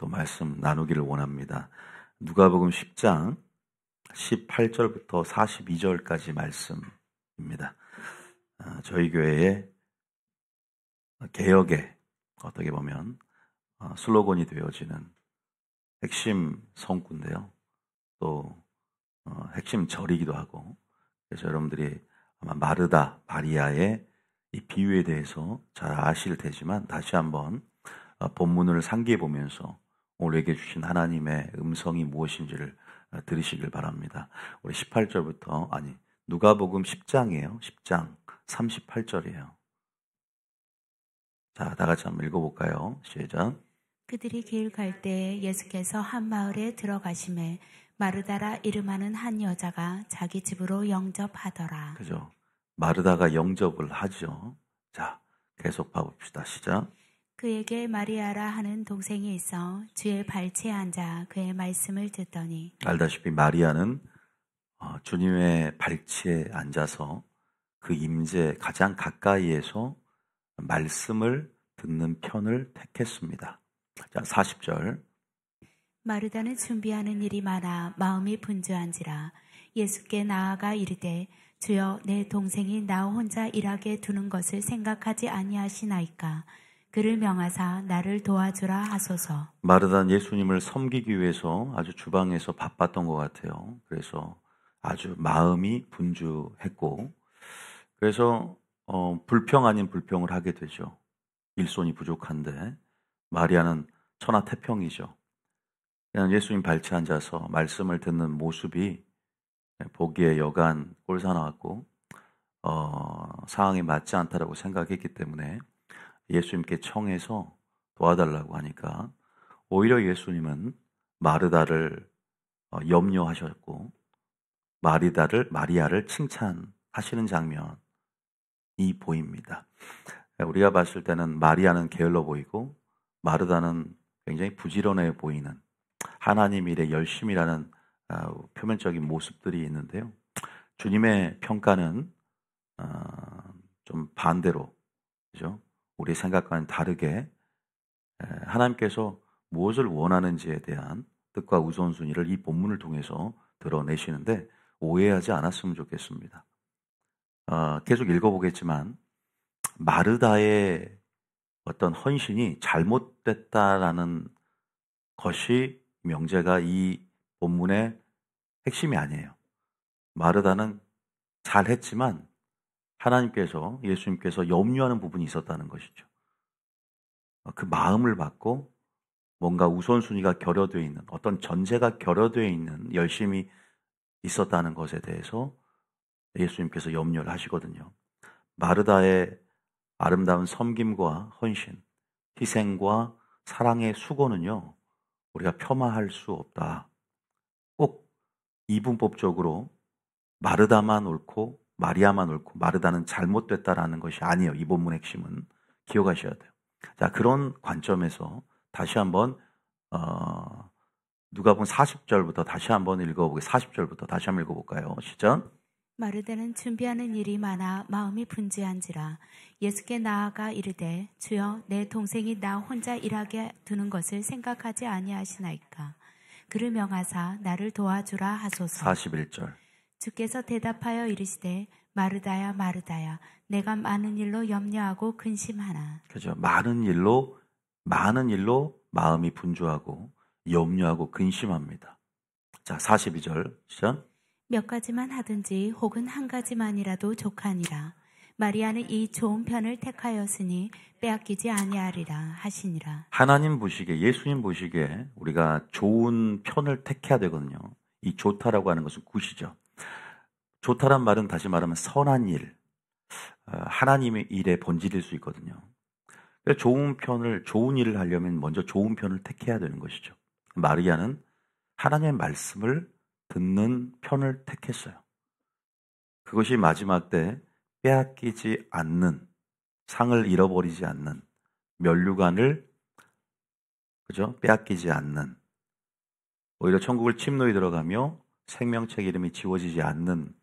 또 말씀 나누기를 원합니다. 누가복음 10장 18절부터 42절까지 말씀입니다. 저희 교회의 개혁의 어떻게 보면 슬로건이 되어지는 핵심 성구인데요. 또 핵심 절이기도 하고, 그래서 여러분들이 아마 마르다, 마리아의 이 비유에 대해서 잘 아실 테지만 다시 한번 본문을 상기해 보면서 우리에게 주신 하나님의 음성이 무엇인지를 들으시길 바랍니다. 우리 18절부터, 누가복음 10장이에요. 10장 38절이에요. 자, 다 같이 한번 읽어볼까요? 시작. 그들이 길 갈 때 예수께서 한 마을에 들어가심에 마르다라 이름하는 한 여자가 자기 집으로 영접하더라. 그죠? 마르다가 영접을 하죠. 자, 계속 봐봅시다. 시작. 그에게 마리아라 하는 동생이 있어 주의 발치에 앉아 그의 말씀을 듣더니, 알다시피 마리아는 주님의 발치에 앉아서 그 임재 가장 가까이에서 말씀을 듣는 편을 택했습니다. 자, 40절. 마르다는 준비하는 일이 많아 마음이 분주한지라 예수께 나아가 이르되, 주여, 내 동생이 나 혼자 일하게 두는 것을 생각하지 아니하시나이까. 그를 명하사 나를 도와주라 하소서. 마르다는 예수님을 섬기기 위해서 아주 주방에서 바빴던 것 같아요. 그래서 아주 마음이 분주했고, 그래서 불평 아닌 불평을 하게 되죠. 일손이 부족한데 마리아는 천하태평이죠. 그냥 예수님 발치에 앉아서 말씀을 듣는 모습이 보기에 여간 꼴사나웠고 상황에 맞지 않다라고 생각했기 때문에 예수님께 청해서 도와달라고 하니까 오히려 예수님은 마르다를 염려하셨고 마리아를 칭찬하시는 장면이 보입니다. 우리가 봤을 때는 마리아는 게을러 보이고 마르다는 굉장히 부지런해 보이는 하나님 일에 열심이라는 표면적인 모습들이 있는데요. 주님의 평가는 좀 반대로, 그죠? 우리 생각과는 다르게 하나님께서 무엇을 원하는지에 대한 뜻과 우선순위를 이 본문을 통해서 드러내시는데 오해하지 않았으면 좋겠습니다. 계속 읽어보겠지만 마르다의 어떤 헌신이 잘못됐다라는 것이 명제가 이 본문의 핵심이 아니에요. 마르다는 잘했지만 예수님께서 염려하는 부분이 있었다는 것이죠. 그 마음을 받고 뭔가 우선순위가 결여되어 있는, 어떤 전제가 결여되어 있는 열심이 있었다는 것에 대해서 예수님께서 염려를 하시거든요. 마르다의 아름다운 섬김과 헌신, 희생과 사랑의 수고는요, 우리가 폄하할 수 없다. 꼭 이분법적으로 마르다만 옳고 마리아만 옳고 마르다는 잘못됐다라는 것이 아니에요. 이 본문 핵심은 기억하셔야 돼요. 자, 그런 관점에서 다시 한번 누가복음 40절부터 다시 한번 읽어볼까요? 시작. 마르다는 준비하는 일이 많아 마음이 분주한지라 예수께 나아가 이르되, 주여, 내 동생이 나 혼자 일하게 두는 것을 생각하지 아니하시나이까. 그를 명하사 나를 도와주라 하소서. 41절. 주께서 대답하여 이르시되, 마르다야, 마르다야, 내가 많은 일로 염려하고 근심하나. 그죠? 많은 일로 마음이 분주하고 염려하고 근심합니다. 자, 42절 시작. 몇 가지만 하든지 혹은 한 가지만이라도 족하니라. 마리아는 이 좋은 편을 택하였으니 빼앗기지 아니하리라 하시니라. 하나님 보시기에, 예수님 보시기에 우리가 좋은 편을 택해야 되거든요. 이 좋다라고 하는 것은 굿이죠. 좋다란 말은 다시 말하면 선한 일, 하나님의 일의 본질일 수 있거든요. 좋은 일을 하려면 먼저 좋은 편을 택해야 되는 것이죠. 마리아는 하나님의 말씀을 듣는 편을 택했어요. 그것이 마지막 때 빼앗기지 않는, 상을 잃어버리지 않는, 면류관을 빼앗기지 않는, 오히려 천국을 침노에 들어가며 생명책 이름이 지워지지 않는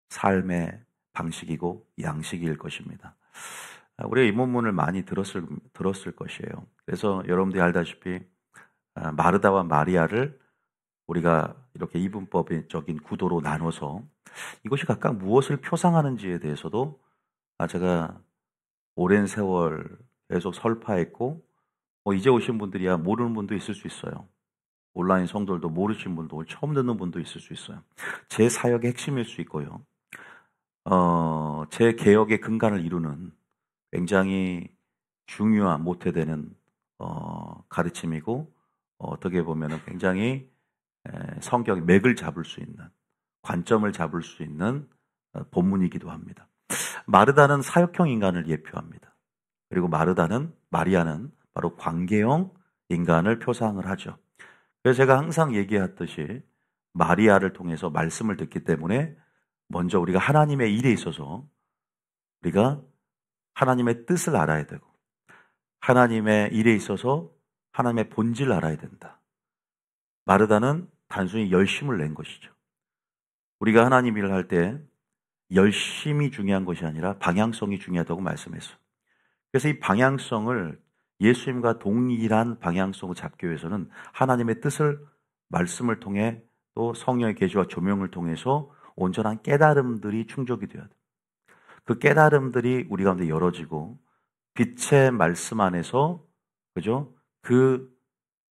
삶의 방식이고 양식일 것입니다. 우리가 이 본문을 많이 들었을 것이에요. 그래서 여러분들이 알다시피 마르다와 마리아를 우리가 이렇게 이분법적인 구도로 나눠서 이것이 각각 무엇을 표상하는지에 대해서도 제가 오랜 세월 계속 설파했고, 이제 오신 분들이야 모르는 분도 있을 수 있어요. 온라인 성도들도 모르신 분도, 처음 듣는 분도 있을 수 있어요. 제 사역의 핵심일 수 있고요. 제 개혁의 근간을 이루는 굉장히 중요한 모태되는 가르침이고, 어떻게 보면 굉장히 성경의 맥을 잡을 수 있는, 관점을 잡을 수 있는 본문이기도 합니다. 마르다는 사역형 인간을 예표합니다. 그리고 마리아는 바로 관계형 인간을 표상을 하죠. 그래서 제가 항상 얘기했듯이 마리아를 통해서 말씀을 듣기 때문에 먼저 우리가 하나님의 일에 있어서 우리가 하나님의 뜻을 알아야 되고, 하나님의 일에 있어서 하나님의 본질을 알아야 된다. 마르다는 단순히 열심을 낸 것이죠. 우리가 하나님 일을 할 때 열심이 중요한 것이 아니라 방향성이 중요하다고 말씀했어요. 그래서 이 방향성을, 예수님과 동일한 방향성을 잡기 위해서는 하나님의 뜻을 말씀을 통해 또 성령의 계시와 조명을 통해서 온전한 깨달음들이 충족이 되어야 돼요. 그 깨달음들이 우리 가운데 열어지고 빛의 말씀 안에서, 그죠?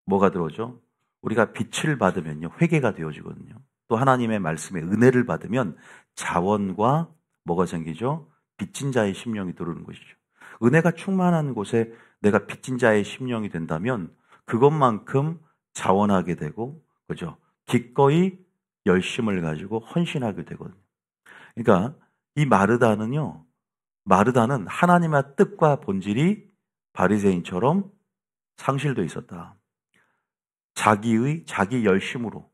뭐가 들어오죠? 우리가 빛을 받으면요, 회개가 되어지거든요. 또 하나님의 말씀에 은혜를 받으면 자원과 뭐가 생기죠? 빚진 자의 심령이 들어오는 것이죠. 은혜가 충만한 곳에 내가 빚진 자의 심령이 된다면 그것만큼 자원하게 되고, 그죠? 기꺼이 열심을 가지고 헌신하게 되거든요. 그러니까 이 마르다는 하나님의 뜻과 본질이 바리새인처럼 상실되어 있었다. 자기 열심으로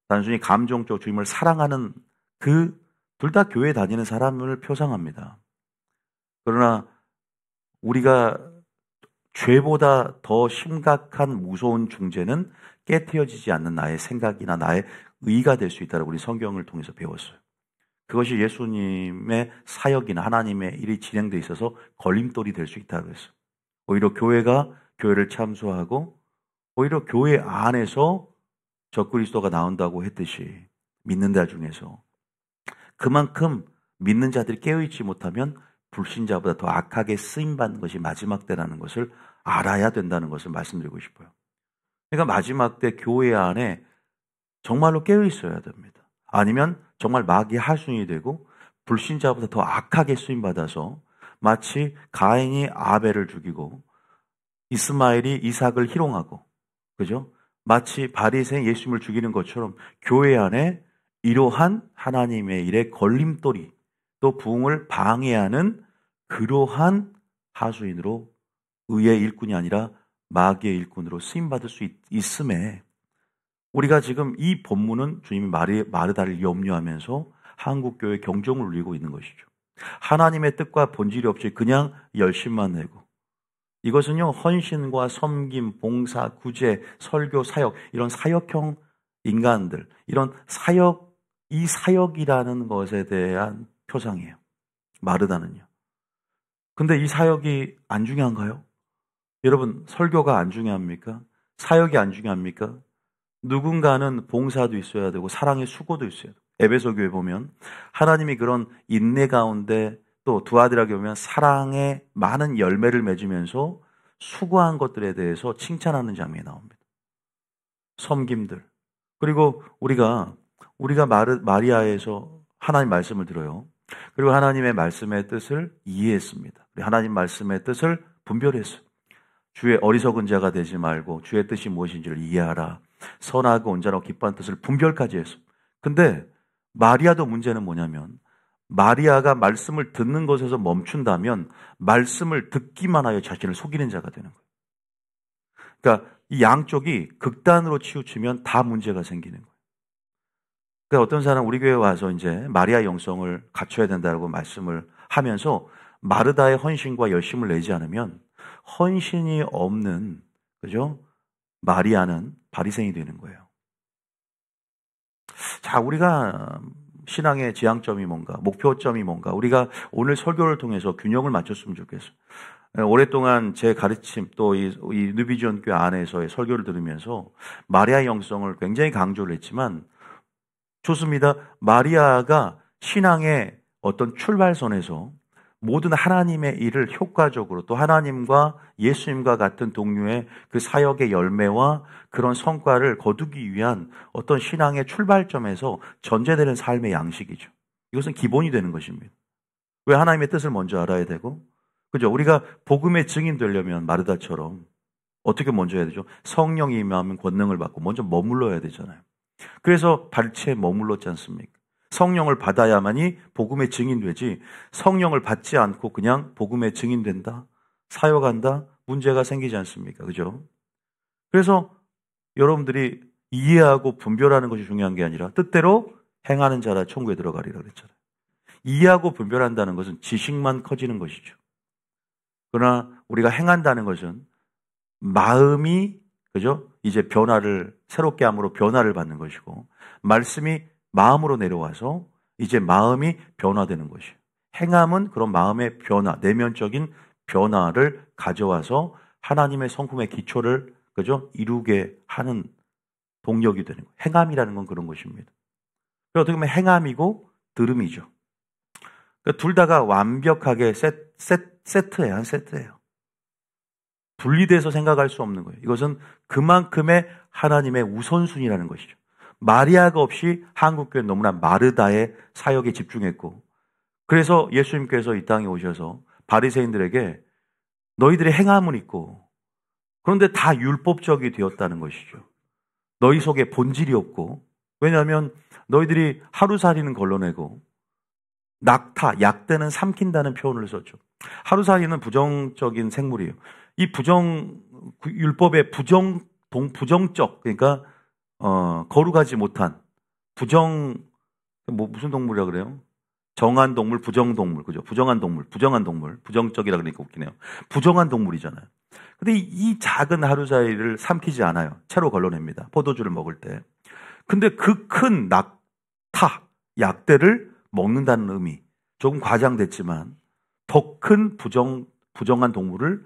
단순히 감정적 주님을 사랑하는 둘 다 교회 다니는 사람을 표상합니다. 그러나 우리가 죄보다 더 심각한 무서운 중죄는 깨트려지지 않는 나의 생각이나 나의 의가 될 수 있다고 우리 성경을 통해서 배웠어요. 그것이 예수님의 사역이나 하나님의 일이 진행되어 있어서 걸림돌이 될 수 있다고 했어요. 오히려 교회를 참소하고 오히려 교회 안에서 적그리스도가 나온다고 했듯이 믿는 자 중에서 그만큼 믿는 자들이 깨어있지 못하면 불신자보다 더 악하게 쓰임받는 것이 마지막 때라는 것을 알아야 된다는 것을 말씀드리고 싶어요. 그러니까 마지막 때 교회 안에 정말로 깨어있어야 됩니다. 아니면 정말 마귀의 하순이 되고 불신자보다 더 악하게 쓰임받아서 마치 가인이 아벨을 죽이고 이스마엘이 이삭을 희롱하고, 그죠? 마치 바리새인 예수님을 죽이는 것처럼 교회 안에 이러한 하나님의 일에 걸림돌이 또 부흥을 방해하는 그러한 하수인으로 의의 일꾼이 아니라 마귀의 일꾼으로 쓰임받을 수 있음에 우리가 지금 이 본문은 주님이 마르다를 염려하면서 한국교회 경종을 울리고 있는 것이죠. 하나님의 뜻과 본질이 없이 그냥 열심만 내고, 이것은요, 헌신과 섬김, 봉사, 구제, 설교, 사역, 이런 사역형 인간들, 이 사역이라는 것에 대한 표상이에요. 마르다는요. 근데 이 사역이 안 중요한가요? 여러분, 설교가 안 중요합니까? 사역이 안 중요합니까? 누군가는 봉사도 있어야 되고 사랑의 수고도 있어야 돼요. 에베소 교회 보면 하나님이 그런 인내 가운데 또 두 아들에게 보면 사랑의 많은 열매를 맺으면서 수고한 것들에 대해서 칭찬하는 장면이 나옵니다. 섬김들. 그리고 우리가 마리아에서 하나님 말씀을 들어요. 그리고 하나님의 말씀의 뜻을 이해했습니다. 하나님 말씀의 뜻을 분별했어요. 주의 어리석은 자가 되지 말고 주의 뜻이 무엇인지를 이해하라. 선하고 온전하고 기뻐하는 뜻을 분별까지 했어요. 근데 마리아도 문제는 뭐냐면 마리아가 말씀을 듣는 것에서 멈춘다면 말씀을 듣기만 하여 자신을 속이는 자가 되는 거예요. 그러니까 이 양쪽이 극단으로 치우치면 다 문제가 생기는 거예요. 그러니까 어떤 사람은 우리 교회에 와서 이제 마리아 영성을 갖춰야 된다고 말씀을 하면서 마르다의 헌신과 열심을 내지 않으면 헌신이 없는, 그죠? 마리아는 바리새인이 되는 거예요. 자, 우리가 신앙의 지향점이 뭔가, 목표점이 뭔가, 우리가 오늘 설교를 통해서 균형을 맞췄으면 좋겠어요. 오랫동안 제 가르침 또 이 뉴비전 교회 안에서의 설교를 들으면서 마리아 영성을 굉장히 강조를 했지만 좋습니다. 마리아가 신앙의 어떤 출발선에서 모든 하나님의 일을 효과적으로 또 하나님과 예수님과 같은 동료의 그 사역의 열매와 그런 성과를 거두기 위한 어떤 신앙의 출발점에서 전제되는 삶의 양식이죠. 이것은 기본이 되는 것입니다. 왜 하나님의 뜻을 먼저 알아야 되고, 그죠? 우리가 복음의 증인 되려면 마르다처럼 어떻게 먼저 해야 되죠? 성령이 임하면 권능을 받고 먼저 머물러야 되잖아요. 그래서 발치에 머물렀지 않습니까? 성령을 받아야만이 복음의 증인 되지, 성령을 받지 않고 그냥 복음의 증인 된다, 사역한다, 문제가 생기지 않습니까? 그죠? 그래서 여러분들이 이해하고 분별하는 것이 중요한 게 아니라 뜻대로 행하는 자라 천국에 들어가리라 그랬잖아요. 이해하고 분별한다는 것은 지식만 커지는 것이죠. 그러나 우리가 행한다는 것은 마음이, 그죠? 이제 새롭게 함으로 변화를 받는 것이고, 말씀이 마음으로 내려와서 이제 마음이 변화되는 것이에요. 행함은 그런 마음의 변화, 내면적인 변화를 가져와서 하나님의 성품의 기초를, 그죠? 이루게 하는 동력이 되는 거예요. 행함이라는 건 그런 것입니다. 어떻게 보면 행함이고 들음이죠. 그러니까 둘 다가 완벽하게 세트예요. 한 세트예요. 분리돼서 생각할 수 없는 거예요. 이것은 그만큼의 하나님의 우선순위라는 것이죠. 마리아가 없이 한국교회는 너무나 마르다의 사역에 집중했고, 그래서 예수님께서 이 땅에 오셔서 바리새인들에게 너희들의 행함은 있고 그런데 다 율법적이 되었다는 것이죠. 너희 속에 본질이 없고, 왜냐하면 너희들이 하루살이는 걸러내고 낙타, 약대는 삼킨다는 표현을 썼죠. 하루살이는 부정적인 생물이에요. 이 율법의 부정적, 그러니까 거룩하지 못한 무슨 동물이라 그래요? 정한 동물, 부정동물, 그죠? 부정한 동물, 부정적이라 그러니까 웃기네요. 부정한 동물이잖아요. 근데 이 작은 하루살이를 삼키지 않아요. 채로 걸러냅니다. 포도주를 먹을 때. 근데 그 큰 낙타, 약대를 먹는다는 의미, 조금 과장됐지만 더 큰 부정한 동물을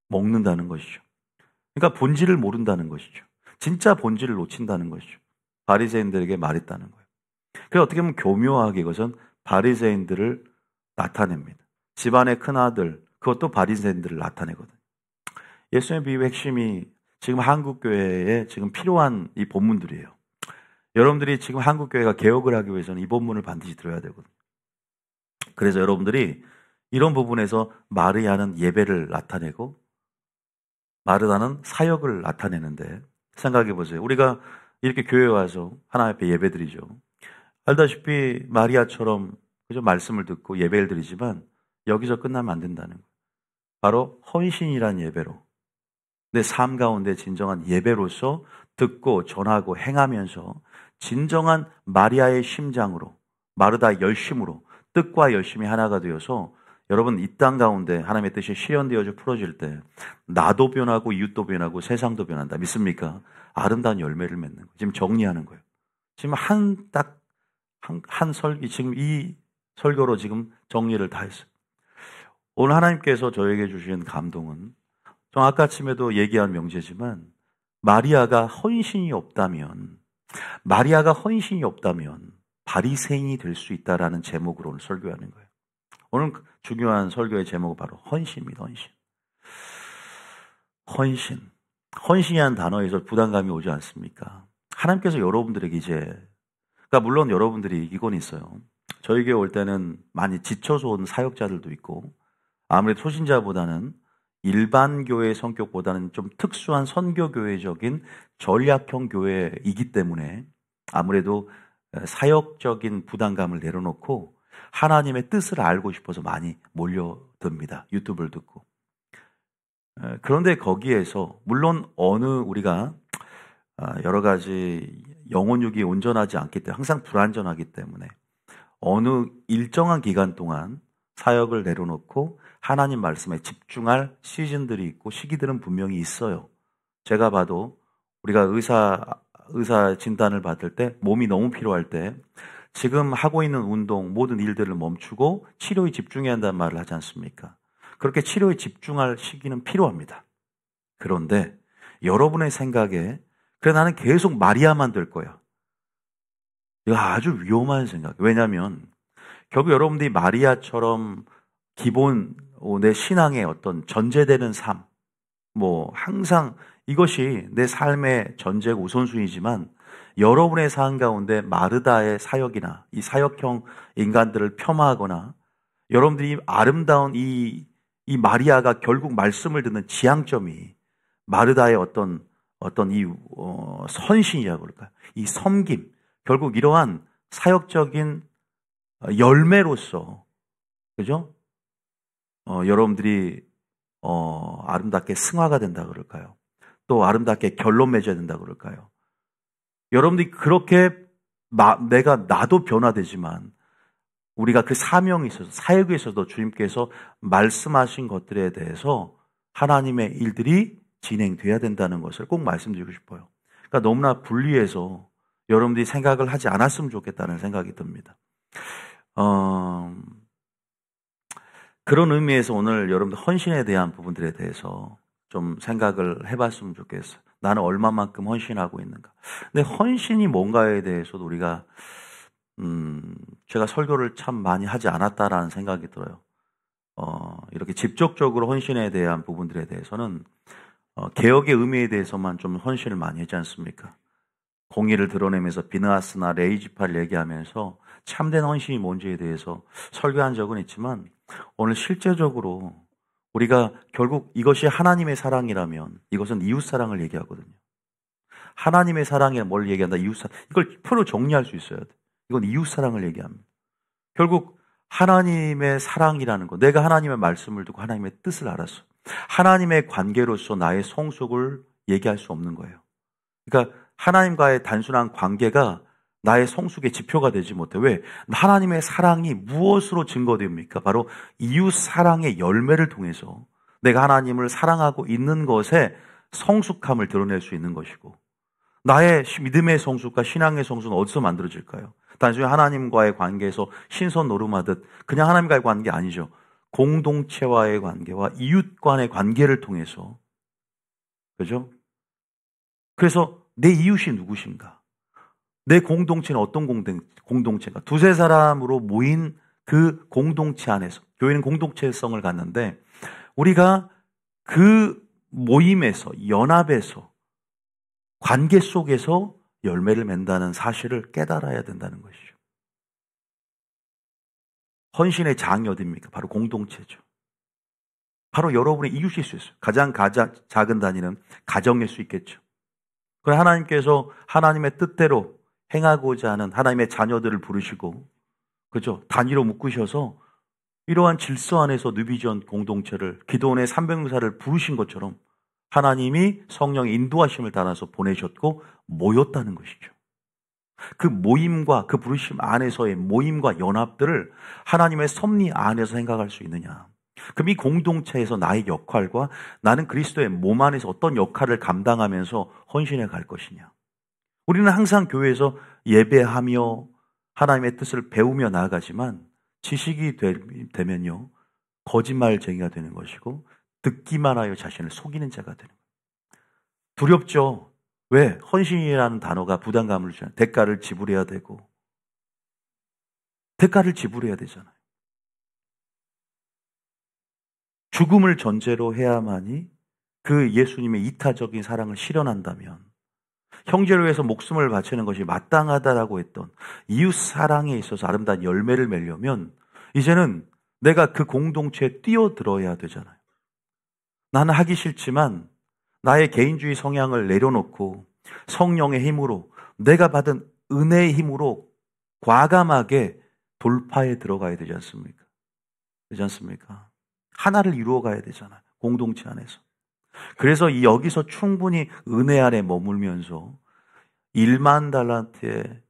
먹는다는 것이죠. 그러니까 본질을 모른다는 것이죠. 진짜 본질을 놓친다는 것이죠. 바리새인들에게 말했다는 거예요. 그래서 어떻게 보면 교묘하게 이것은 바리새인들을 나타냅니다. 집안의 큰아들, 그것도 바리새인들을 나타내거든요. 예수님의 비유의 핵심이 지금 한국교회에 지금 필요한 이 본문들이에요. 여러분들이 지금 한국교회가 개혁을 하기 위해서는 이 본문을 반드시 들어야 되거든요. 그래서 여러분들이 이런 부분에서 마리아는 예배를 나타내고 마르다는 사역을 나타내는데, 생각해 보세요. 우리가 이렇게 교회에 와서 하나님 앞에 예배드리죠. 알다시피 마리아처럼 그저 말씀을 듣고 예배를 드리지만 여기서 끝나면 안 된다는 거예요. 바로 헌신이란 예배로, 내 삶 가운데 진정한 예배로서 듣고 전하고 행하면서 진정한 마리아의 심장으로, 마르다의 열심으로, 뜻과 열심이 하나가 되어서 여러분 이 땅 가운데 하나님의 뜻이 실현되어져 풀어질 때 나도 변하고 이웃도 변하고 세상도 변한다. 믿습니까? 아름다운 열매를 맺는 거예요. 지금 정리하는 거예요. 지금 지금 이 설교로 지금 정리를 다 했어요. 오늘 하나님께서 저에게 주신 감동은, 좀 아까 아침에도 얘기한 명제지만, 마리아가 헌신이 없다면 바리새인이 될 수 있다라는 제목으로 오늘 설교하는 거예요. 오늘 중요한 설교의 제목은 바로 헌신입니다. 헌신이라는 단어에서 부담감이 오지 않습니까? 하나님께서 여러분들에게 그러니까 물론 여러분들이 이건 있어요. 저희 교회 올 때는 많이 지쳐서 온 사역자들도 있고, 아무래도 초신자보다는 일반 교회의 성격보다는 좀 특수한 선교교회적인 전략형 교회이기 때문에 아무래도 사역적인 부담감을 내려놓고 하나님의 뜻을 알고 싶어서 많이 몰려듭니다. 유튜브를 듣고. 그런데 거기에서 물론 우리가 여러 가지 영혼육이 온전하지 않기 때문에 항상 불완전하기 때문에 어느 일정한 기간 동안 사역을 내려놓고 하나님 말씀에 집중할 시즌들이 있고 시기들은 분명히 있어요. 제가 봐도 우리가 의사 진단을 받을 때 몸이 너무 필요할 때 지금 하고 있는 운동 모든 일들을 멈추고 치료에 집중해야 한다는 말을 하지 않습니까? 그렇게 치료에 집중할 시기는 필요합니다. 그런데 여러분의 생각에 그래 나는 계속 마리아만 될 거야. 이거 아주 위험한 생각. 왜냐하면 결국 여러분들이 마리아처럼 기본 내 신앙의 어떤 전제되는 삶, 항상 이것이 내 삶의 전제고 우선순위지만 여러분의 삶 가운데 마르다의 사역이나 이 사역형 인간들을 폄하하거나 여러분들이 아름다운 이 마리아가 결국 말씀을 듣는 지향점이 마르다의 어떤 이 선신이라고 그럴까요? 이 섬김, 결국 이러한 사역적인 열매로서, 그죠? 여러분들이 아름답게 승화가 된다 그럴까요? 또 아름답게 결론 맺어야 된다 그럴까요? 여러분들이 그렇게 나도 변화되지만 우리가 그 사명에 있어서 사역에 있어서 주님께서 말씀하신 것들에 대해서 하나님의 일들이 진행돼야 된다는 것을 꼭 말씀드리고 싶어요. 그러니까 너무나 분리해서 여러분들이 생각을 하지 않았으면 좋겠다는 생각이 듭니다. 그런 의미에서 오늘 여러분들 헌신에 대한 부분들에 대해서 좀 생각을 해봤으면 좋겠어요. 나는 얼마만큼 헌신하고 있는가. 근데 헌신이 뭔가에 대해서도 우리가 제가 설교를 참 많이 하지 않았다라는 생각이 들어요. 이렇게 직접적으로 헌신에 대한 부분들에 대해서는 개혁의 의미에 대해서만 좀 헌신을 많이 하지 않습니까? 공의를 드러내면서 비느하스나 레이지파를 얘기하면서 참된 헌신이 뭔지에 대해서 설교한 적은 있지만 오늘 실제적으로 우리가 결국 이것이 하나님의 사랑이라면 이것은 이웃사랑을 얘기하거든요. 하나님의 사랑이 뭘 얘기한다? 이웃사랑. 이걸 표로 정리할 수 있어야 돼. 이건 이웃사랑을 얘기합니다. 결국 하나님의 사랑이라는 거, 내가 하나님의 말씀을 듣고 하나님의 뜻을 알았어. 하나님의 관계로서 나의 성숙을 얘기할 수 없는 거예요. 그러니까 하나님과의 단순한 관계가 나의 성숙의 지표가 되지 못해. 왜? 하나님의 사랑이 무엇으로 증거됩니까? 바로 이웃 사랑의 열매를 통해서 내가 하나님을 사랑하고 있는 것에 성숙함을 드러낼 수 있는 것이고, 나의 믿음의 성숙과 신앙의 성숙은 어디서 만들어질까요? 단순히 하나님과의 관계에서 신선 노름하듯 그냥 하나님과의 관계 아니죠. 공동체와의 관계와 이웃 간의 관계를 통해서. 그죠? 그래서 내 이웃이 누구신가? 내 공동체는 어떤 공동체인가? 두세 사람으로 모인 그 공동체 안에서, 교회는 공동체성을 갖는데 우리가 그 모임에서, 연합에서, 관계 속에서 열매를 맺는다는 사실을 깨달아야 된다는 것이죠. 헌신의 장이 어디입니까? 바로 공동체죠. 바로 여러분의 이웃일 수 있어요. 가장 작은 단위는 가정일 수 있겠죠. 그래서 하나님께서 하나님의 뜻대로 행하고자 하는 하나님의 자녀들을 부르시고, 그죠? 단위로 묶으셔서 이러한 질서 안에서 뉴비전 공동체를, 기도원의 300명사를 부르신 것처럼 하나님이 성령의 인도하심을 따라서 보내셨고 모였다는 것이죠. 그 모임과 그 부르심 안에서의 모임과 연합들을 하나님의 섭리 안에서 생각할 수 있느냐. 그럼 이 공동체에서 나의 역할과 나는 그리스도의 몸 안에서 어떤 역할을 감당하면서 헌신해 갈 것이냐. 우리는 항상 교회에서 예배하며 하나님의 뜻을 배우며 나아가지만 지식이 되면요 거짓말쟁이가 되는 것이고 듣기만 하여 자신을 속이는 자가 되는 거예요. 두렵죠. 왜? 헌신이라는 단어가 부담감을 주잖아요. 대가를 지불해야 되고, 대가를 지불해야 되잖아요. 죽음을 전제로 해야만이 그 예수님의 이타적인 사랑을 실현한다면, 형제를 위해서 목숨을 바치는 것이 마땅하다라고 했던 이웃 사랑에 있어서 아름다운 열매를 맺려면 이제는 내가 그 공동체에 뛰어들어야 되잖아요. 나는 하기 싫지만 나의 개인주의 성향을 내려놓고 성령의 힘으로, 내가 받은 은혜의 힘으로 과감하게 돌파에 들어가야 되지 않습니까? 되지 않습니까? 하나를 이루어가야 되잖아요. 공동체 안에서. 그래서 여기서 충분히 은혜 안에 머물면서 1만 달란트의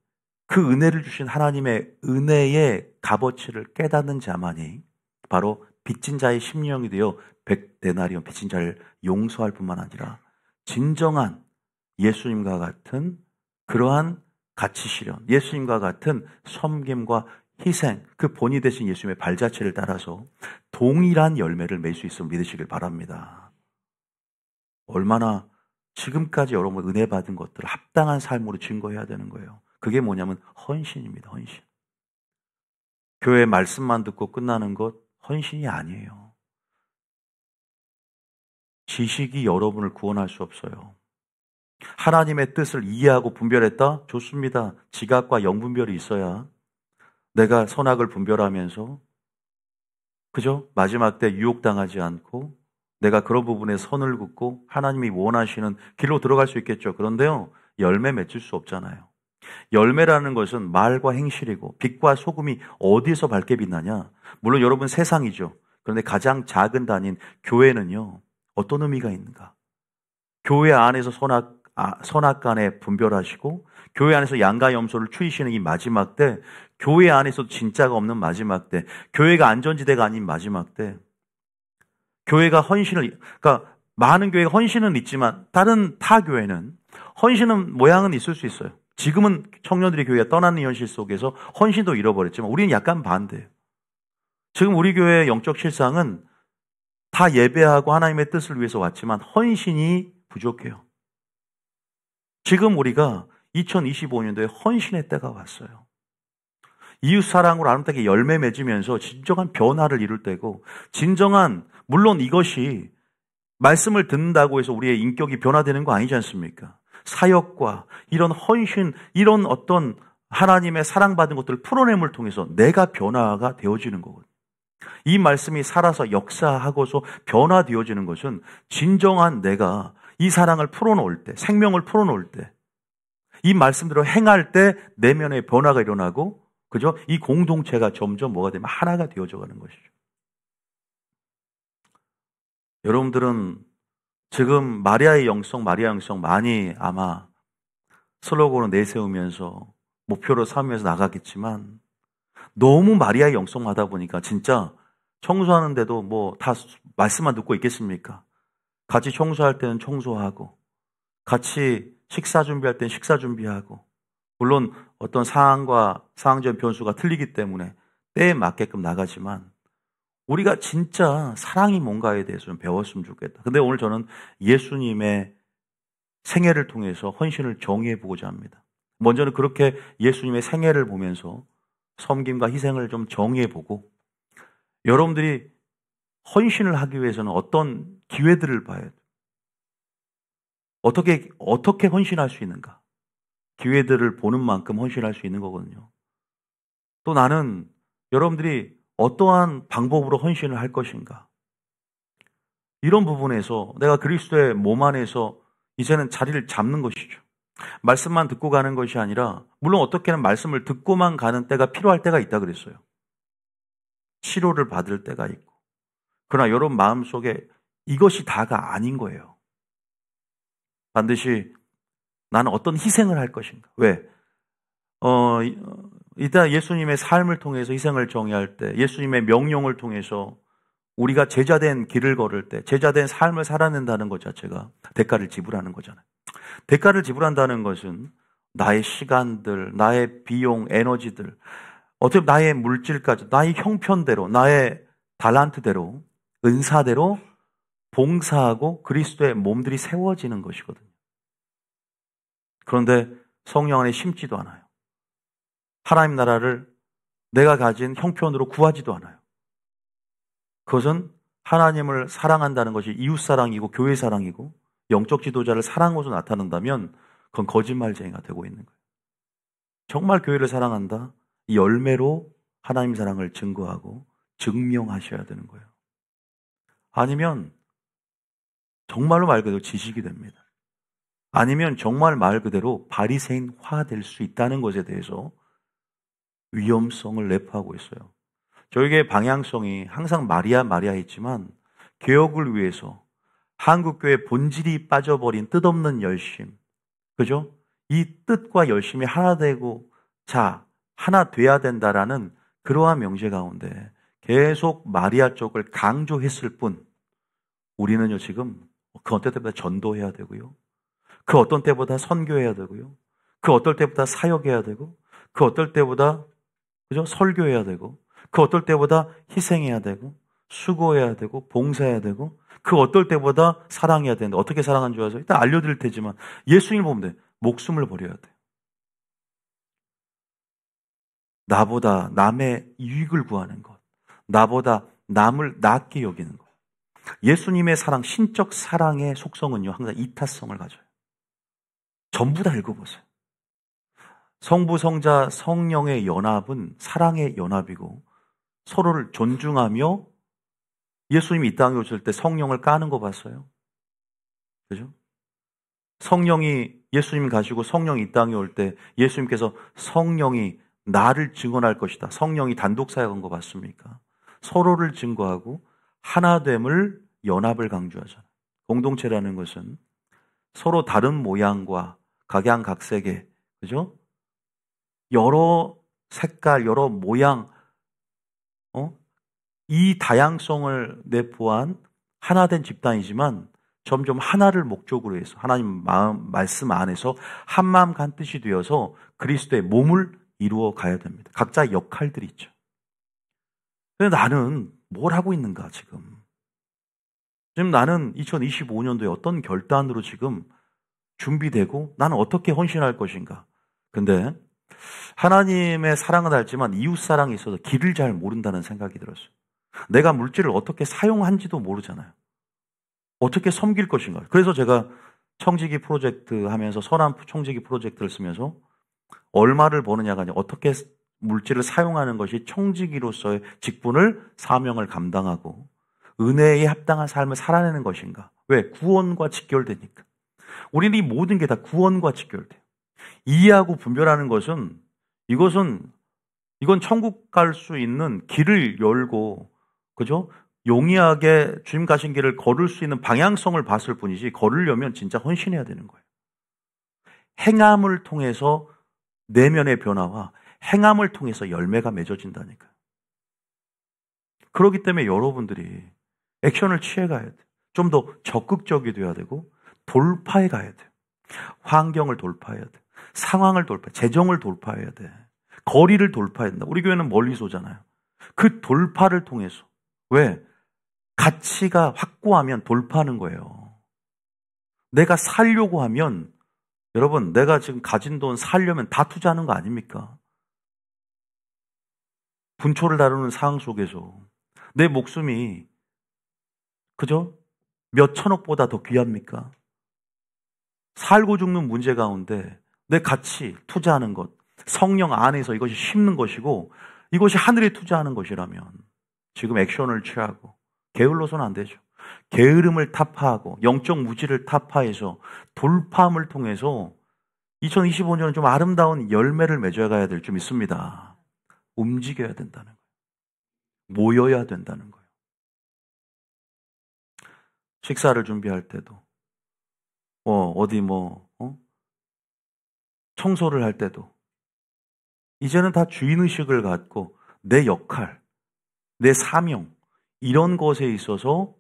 그 은혜를 주신 하나님의 은혜의 값어치를 깨닫는 자만이 바로 빚진 자의 심령이 되어 100데나리온 빚진 자를 용서할 뿐만 아니라 진정한 예수님과 같은 그러한 가치 실현, 예수님과 같은 섬김과 희생, 그 본이 되신 예수님의 발자취를 따라서 동일한 열매를 맺을 수 있음을 믿으시길 바랍니다. 얼마나 지금까지 여러분 은혜 받은 것들을 합당한 삶으로 증거해야 되는 거예요. 그게 뭐냐면 헌신입니다. 헌신. 교회 말씀만 듣고 끝나는 것 헌신이 아니에요. 지식이 여러분을 구원할 수 없어요. 하나님의 뜻을 이해하고 분별했다? 좋습니다. 지각과 영분별이 있어야 내가 선악을 분별하면서, 그죠? 마지막 때 유혹당하지 않고 내가 그런 부분에 선을 긋고 하나님이 원하시는 길로 들어갈 수 있겠죠. 그런데요, 열매 맺을 수 없잖아요. 열매라는 것은 말과 행실이고 빛과 소금이 어디서 밝게 빛나냐? 물론 여러분 세상이죠. 그런데 가장 작은 단위인 교회는요, 어떤 의미가 있는가? 교회 안에서 선악간에 분별하시고 교회 안에서 양과 염소를 추이시는 이 마지막 때, 교회 안에서도 진짜가 없는 마지막 때, 교회가 안전지대가 아닌 마지막 때, 교회가 헌신을, 그러니까 많은 교회가 헌신은 있지만 다른 타 교회는 헌신은 모양은 있을 수 있어요. 지금은 청년들이 교회가 떠나는 현실 속에서 헌신도 잃어버렸지만 우리는 약간 반대예요. 지금 우리 교회의 영적 실상은 다 예배하고 하나님의 뜻을 위해서 왔지만 헌신이 부족해요. 지금 우리가 2025년도에 헌신의 때가 왔어요. 이웃사랑으로 아름답게 열매 맺으면서 진정한 변화를 이룰 때고, 진정한, 물론 이것이 말씀을 듣는다고 해서 우리의 인격이 변화되는 거 아니지 않습니까? 사역과 이런 헌신, 이런 어떤 하나님의 사랑받은 것들을 풀어냄을 통해서 내가 변화가 되어지는 거거든요. 이 말씀이 살아서 역사하고서 변화되어지는 것은 진정한 내가 이 사랑을 풀어놓을 때, 생명을 풀어놓을 때, 이 말씀대로 행할 때 내면의 변화가 일어나고, 그죠? 이 공동체가 점점 뭐가 되면 하나가 되어져 가는 것이죠. 여러분들은 지금 마리아의 영성 많이 아마 슬로건을 내세우면서 목표로 삼으면서 나가겠지만, 너무 마리아의 영성하다 보니까 진짜 청소하는데도 뭐 다 말씀만 듣고 있겠습니까? 같이 청소할 때는 청소하고, 같이 식사 준비할 때는 식사 준비하고, 물론 어떤 상황과 상황적 변수가 틀리기 때문에 때에 맞게끔 나가지만, 우리가 진짜 사랑이 뭔가에 대해서 좀 배웠으면 좋겠다. 근데 오늘 저는 예수님의 생애를 통해서 헌신을 정의해 보고자 합니다. 먼저는 그렇게 예수님의 생애를 보면서 섬김과 희생을 좀 정의해 보고, 여러분들이 헌신을 하기 위해서는 어떤 기회들을 봐야 돼요. 어떻게 헌신할 수 있는가? 기회들을 보는 만큼 헌신할 수 있는 거거든요. 또 나는 여러분들이 어떠한 방법으로 헌신을 할 것인가? 이런 부분에서 내가 그리스도의 몸 안에서 이제는 자리를 잡는 것이죠. 말씀만 듣고 가는 것이 아니라, 물론 어떻게는 말씀을 듣고만 가는 때가 필요할 때가 있다 그랬어요. 치료를 받을 때가 있고. 그러나 여러분 마음속에 이것이 다가 아닌 거예요. 반드시 나는 어떤 희생을 할 것인가? 왜? 이따 예수님의 삶을 통해서 희생을 정의할 때, 예수님의 명령을 통해서 우리가 제자된 길을 걸을 때, 제자된 삶을 살아낸다는 것 자체가 대가를 지불하는 거잖아요. 대가를 지불한다는 것은 나의 시간들, 나의 비용, 에너지들, 어떻게 나의 물질까지, 나의 형편대로, 나의 달란트대로, 은사대로 봉사하고 그리스도의 몸들이 세워지는 것이거든요. 그런데 성령 안에 심지도 않아요. 하나님 나라를 내가 가진 형편으로 구하지도 않아요. 그것은 하나님을 사랑한다는 것이 이웃사랑이고 교회사랑이고 영적 지도자를 사랑으로 나타난다면 그건 거짓말쟁이가 되고 있는 거예요. 정말 교회를 사랑한다? 이 열매로 하나님 사랑을 증거하고 증명하셔야 되는 거예요. 아니면 정말로 말 그대로 지식이 됩니다. 아니면 정말 말 그대로 바리새인화 될 수 있다는 것에 대해서 위험성을 내포하고 있어요. 저에게 방향성이 항상 마리아 했지만, 개혁을 위해서 한국교회 본질이 빠져버린 뜻없는 열심, 그죠? 이 뜻과 열심이 하나 되고, 하나 돼야 된다라는 그러한 명제 가운데 계속 마리아 쪽을 강조했을 뿐, 우리는요 지금 그 어떤 때보다 전도해야 되고요, 그 어떤 때보다 선교해야 되고요, 그 어떨 때보다 사역해야 되고, 그 어떨 때보다 그죠? 설교해야 되고, 그 어떨 때보다 희생해야 되고, 수고해야 되고, 봉사해야 되고, 그 어떨 때보다 사랑해야 되는데, 어떻게 사랑하는 줄 아세요? 일단 알려드릴 테지만, 예수님을 보면 돼. 목숨을 버려야 돼. 나보다 남의 이익을 구하는 것, 나보다 남을 낮게 여기는 것. 예수님의 사랑, 신적 사랑의 속성은요, 항상 이타성을 가져요. 전부 다 읽어보세요. 성부, 성자, 성령의 연합은 사랑의 연합이고, 서로를 존중하며, 예수님이 이 땅에 오실 때 성령을 까는 거 봤어요? 그죠? 성령이, 예수님 가시고 성령이 이 땅에 올 때 예수님께서 성령이 나를 증언할 것이다. 성령이 단독 사역한 거 봤습니까? 서로를 증거하고 하나됨을, 연합을 강조하잖아요. 공동체라는 것은 서로 다른 모양과 각양각색의, 그죠? 여러 색깔, 여러 모양, 이 다양성을 내포한 하나된 집단이지만 점점 하나를 목적으로 해서 하나님 마음, 말씀 안에서 한마음 한뜻이 되어서 그리스도의 몸을 이루어 가야 됩니다. 각자 역할들이 있죠. 근데 나는 뭘 하고 있는가 지금? 지금 나는 2025년도에 어떤 결단으로 지금 준비되고 나는 어떻게 헌신할 것인가? 근데 하나님의 사랑은 알지만 이웃 사랑이 있어서 길을 잘 모른다는 생각이 들었어요. 내가 물질을 어떻게 사용한지도 모르잖아요. 어떻게 섬길 것인가. 그래서 제가 청지기 프로젝트 하면서 선한 청지기 프로젝트를 쓰면서 얼마를 버느냐가 아니라 어떻게 물질을 사용하는 것이 청지기로서의 직분을, 사명을 감당하고 은혜에 합당한 삶을 살아내는 것인가. 왜? 구원과 직결되니까. 우리는 이 모든 게 다 구원과 직결돼요. 이해하고 분별하는 것은 이건 천국 갈 수 있는 길을 열고, 그죠? 용이하게 주님 가신 길을 걸을 수 있는 방향성을 봤을 뿐이지, 걸으려면 진짜 헌신해야 되는 거예요. 행함을 통해서 내면의 변화와 행함을 통해서 열매가 맺어진다니까요. 그렇기 때문에 여러분들이 액션을 취해가야 돼요. 좀 더 적극적이 돼야 되고 돌파해 가야 돼요. 환경을 돌파해야 돼. 상황을 돌파, 재정을 돌파해야 돼. 거리를 돌파해야 된다. 우리 교회는 멀리서 오잖아요. 그 돌파를 통해서. 왜? 가치가 확고하면 돌파하는 거예요. 내가 살려고 하면, 여러분, 내가 지금 가진 돈 살려면 다 투자하는 거 아닙니까? 분초를 다루는 상황 속에서 내 목숨이, 그죠? 몇 천억보다 더 귀합니까? 살고 죽는 문제 가운데 내 가치, 투자하는 것, 성령 안에서 이것이 심는 것이고 이것이 하늘에 투자하는 것이라면 지금 액션을 취하고 게을러서는 안 되죠. 게으름을 타파하고 영적 무지를 타파해서 돌파함을 통해서 2025년은 좀 아름다운 열매를 맺어야 가야 될 좀 있습니다. 움직여야 된다는 거예요. 모여야 된다는 거예요. 식사를 준비할 때도 청소를 할 때도 이제는 다 주인의식을 갖고 내 역할, 내 사명 이런 것에 있어서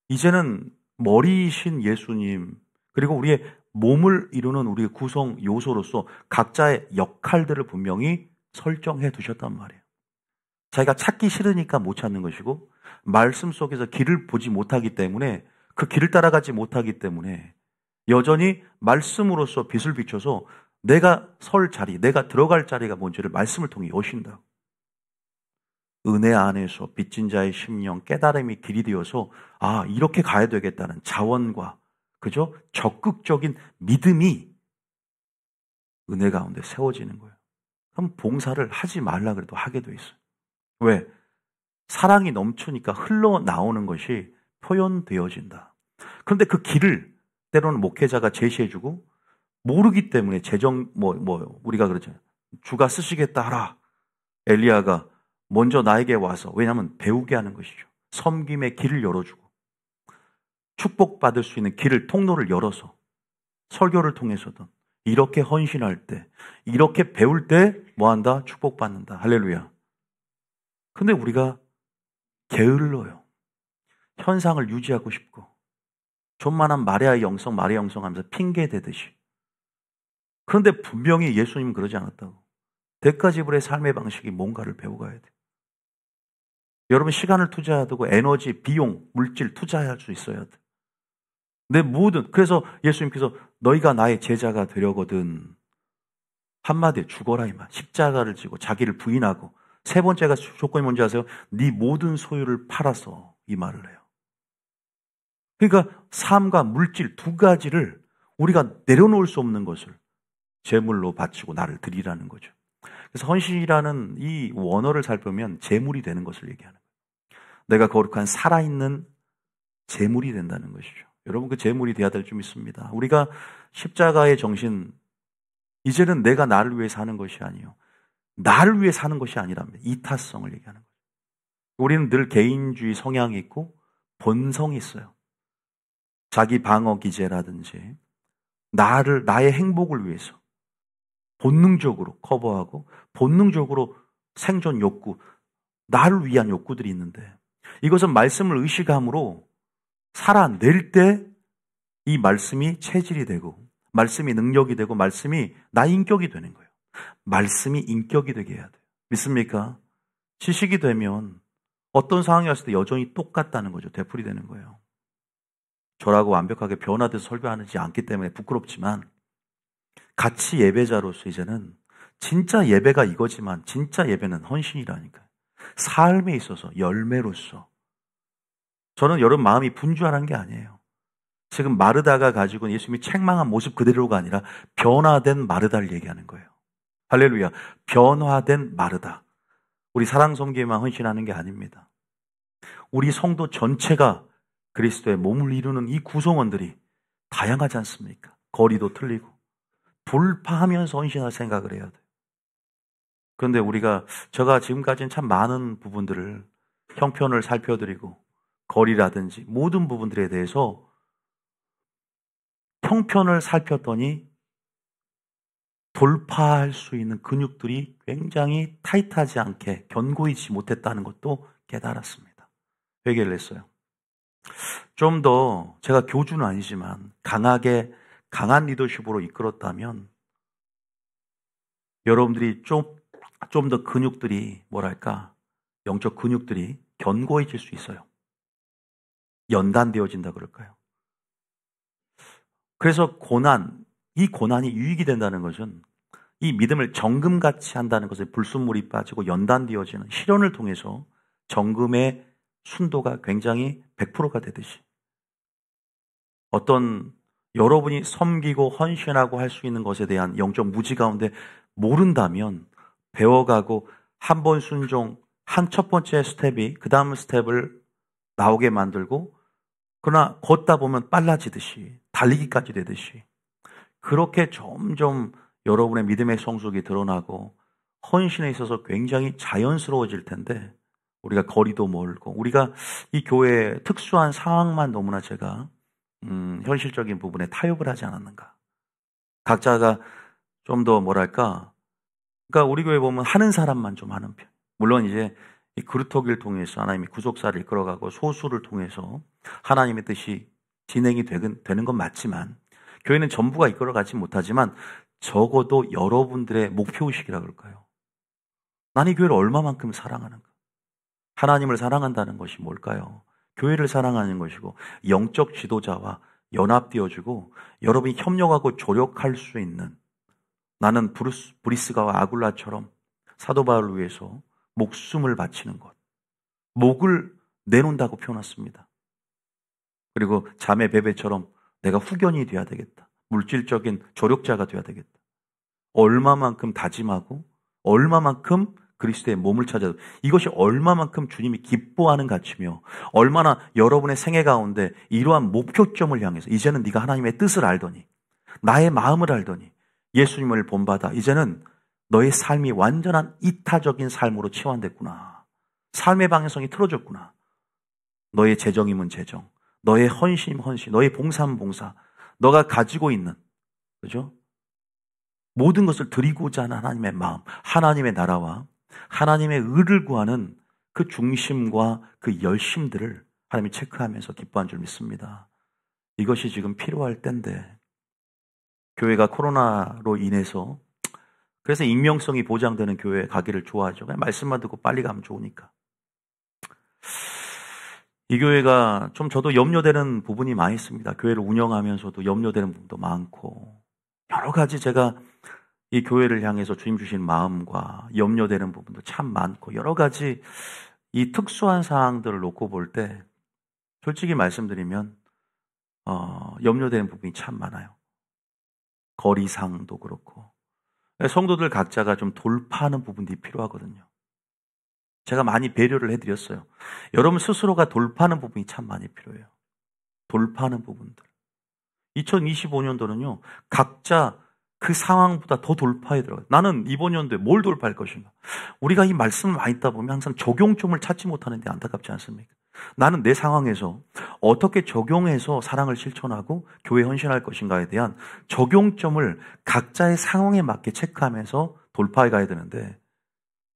이제는 머리이신 예수님 그리고 우리의 몸을 이루는 우리의 구성 요소로서 각자의 역할들을 분명히 설정해 두셨단 말이에요. 자기가 찾기 싫으니까 못 찾는 것이고 말씀 속에서 길을 보지 못하기 때문에 그 길을 따라가지 못하기 때문에 여전히 말씀으로서 빛을 비춰서 내가 설 자리, 내가 들어갈 자리가 뭔지를 말씀을 통해 여신다. 은혜 안에서 빚진 자의 심령, 깨달음이 길이 되어서 이렇게 가야 되겠다는 자원과 그죠? 적극적인 믿음이 은혜 가운데 세워지는 거예요. 그럼 봉사를 하지 말라 그래도 하게 돼 있어요. 왜? 사랑이 넘치니까 흘러나오는 것이 표현되어진다. 그런데 그 길을 때로는 목회자가 제시해주고 모르기 때문에 우리가 그러죠. 주가 쓰시겠다 하라. 엘리야가 먼저 나에게 와서, 왜냐하면 배우게 하는 것이죠. 섬김의 길을 열어주고 축복받을 수 있는 길을, 통로를 열어서 설교를 통해서든 이렇게 헌신할 때, 이렇게 배울 때 뭐한다? 축복받는다. 할렐루야. 근데 우리가 게을러요. 현상을 유지하고 싶고 존만한 마리아의 영성 하면서 핑계 대듯이. 그런데 분명히 예수님은 그러지 않았다고. 대가지불의 삶의 방식이 뭔가를 배워가야 돼요. 여러분 시간을 투자해야 되고 에너지, 비용, 물질 투자할 수 있어야 돼. 내 모든, 그래서 예수님께서 너희가 나의 제자가 되려거든 한마디에 죽어라 이 말. 십자가를 지고 자기를 부인하고 세 번째가 조건이 뭔지 아세요? 네 모든 소유를 팔아서 이 말을 해요. 그러니까 삶과 물질 두 가지를 우리가 내려놓을 수 없는 것을 제물로 바치고 나를 드리라는 거죠. 그래서 헌신이라는 이 원어를 살펴보면 제물이 되는 것을 얘기하는 거예요. 내가 거룩한 살아있는 제물이 된다는 것이죠. 여러분 그 제물이 돼야 될 좀 있습니다. 우리가 십자가의 정신, 이제는 내가 나를 위해 사는 것이 아니요 나를 위해 사는 것이 아니랍니다. 이타성을 얘기하는 거죠. 우리는 늘 개인주의 성향이 있고 본성이 있어요. 자기 방어 기제라든지 나의 행복을 위해서 본능적으로 커버하고 본능적으로 생존 욕구, 나를 위한 욕구들이 있는데 이것은 말씀을 의식함으로 살아낼 때 이 말씀이 체질이 되고 말씀이 능력이 되고 말씀이 나의 인격이 되는 거예요. 말씀이 인격이 되게 해야 돼요. 믿습니까? 지식이 되면 어떤 상황이 왔을 때 여전히 똑같다는 거죠. 되풀이되는 거예요. 저라고 완벽하게 변화돼서 설교하지 않기 때문에 부끄럽지만 같이 예배자로서 이제는 진짜 예배가 이거지만 진짜 예배는 헌신이라니까요. 삶에 있어서 열매로서 저는 여러분 마음이 분주하는 게 아니에요. 지금 마르다가 가지고 예수님이 책망한 모습 그대로가 아니라 변화된 마르다를 얘기하는 거예요. 할렐루야. 변화된 마르다. 우리 사랑섬기에만 헌신하는 게 아닙니다. 우리 성도 전체가 그리스도의 몸을 이루는 이 구성원들이 다양하지 않습니까? 거리도 틀리고 돌파하면서 헌신할 생각을 해야 돼요. 그런데 제가 지금까지는 참 많은 부분들을 형편을 살펴드리고 거리라든지 모든 부분들에 대해서 형편을 살폈더니 돌파할 수 있는 근육들이 굉장히 타이트하지 않게 견고하지 못했다는 것도 깨달았습니다. 회개를 했어요. 좀 더 제가 교주는 아니지만 강한 리더십으로 이끌었다면 여러분들이 좀 더 근육들이 영적 근육들이 견고해질 수 있어요. 연단되어진다 그럴까요? 그래서 이 고난이 유익이 된다는 것은 이 믿음을 정금같이 한다는 것을 불순물이 빠지고 연단되어지는 실현을 통해서 정금의 순도가 굉장히 100%가 되듯이 어떤 여러분이 섬기고 헌신하고 할 수 있는 것에 대한 영적 무지 가운데 모른다면 배워가고 한 번 순종, 첫 번째 스텝이 그 다음 스텝을 나오게 만들고 그러나 걷다 보면 빨라지듯이 달리기까지 되듯이 그렇게 점점 여러분의 믿음의 성숙이 드러나고 헌신에 있어서 굉장히 자연스러워질 텐데 우리가 거리도 멀고 우리가 이 교회의 특수한 상황만 너무나 제가 현실적인 부분에 타협을 하지 않았는가. 각자가 좀 더 그러니까 우리 교회 보면 하는 사람만 좀 하는 편. 물론 이제 이 그루터기를 통해서 하나님이 구속사를 이끌어가고 소수를 통해서 하나님의 뜻이 진행이 되는 건 맞지만 교회는 전부가 이끌어가지 못하지만 적어도 여러분들의 목표의식이라 그럴까요? 난 이 교회를 얼마만큼 사랑하는가? 하나님을 사랑한다는 것이 뭘까요? 교회를 사랑하는 것이고 영적 지도자와 연합되어지고 여러분이 협력하고 조력할 수 있는 나는 브리스가와 아굴라처럼 사도 바울을 위해서 목숨을 바치는 것. 목을 내놓는다고 표현했습니다. 그리고 자매 베베처럼 내가 후견이 돼야 되겠다. 물질적인 조력자가 돼야 되겠다. 얼마만큼 다짐하고 얼마만큼 그리스도의 몸을 찾아도 이것이 얼마만큼 주님이 기뻐하는 가치며 얼마나 여러분의 생애 가운데 이러한 목표점을 향해서 이제는 네가 하나님의 뜻을 알더니 나의 마음을 알더니 예수님을 본받아 이제는 너의 삶이 완전한 이타적인 삶으로 치환됐구나. 삶의 방향성이 틀어졌구나. 너의 재정이면 재정, 너의 헌신이면 헌신, 너의 봉사면 봉사, 너가 가지고 있는 그죠? 모든 것을 드리고자 하는 하나님의 마음, 하나님의 나라와 하나님의 의를 구하는 그 중심과 그 열심들을 하나님이 체크하면서 기뻐한 줄 믿습니다. 이것이 지금 필요할 때인데 교회가 코로나로 인해서 그래서 익명성이 보장되는 교회에 가기를 좋아하죠. 그냥 말씀만 듣고 빨리 가면 좋으니까. 이 교회가 좀 저도 염려되는 부분이 많이 있습니다. 교회를 운영하면서도 염려되는 부분도 많고, 여러 가지 제가 이 교회를 향해서 주님 주신 마음과 염려되는 부분도 참 많고, 여러 가지 이 특수한 상황들을 놓고 볼 때 솔직히 말씀드리면 염려되는 부분이 참 많아요. 거리상도 그렇고, 성도들 각자가 좀 돌파하는 부분이 필요하거든요. 제가 많이 배려를 해드렸어요. 여러분 스스로가 돌파하는 부분이 참 많이 필요해요. 돌파하는 부분들. 2025년도는요, 각자 그 상황보다 더 돌파해 들어가요. 나는 이번 연도에 뭘 돌파할 것인가? 우리가 이 말씀을 많이 듣다 보면 항상 적용점을 찾지 못하는데 안타깝지 않습니까? 나는 내 상황에서 어떻게 적용해서 사랑을 실천하고 교회에 헌신할 것인가에 대한 적용점을 각자의 상황에 맞게 체크하면서 돌파해 가야 되는데,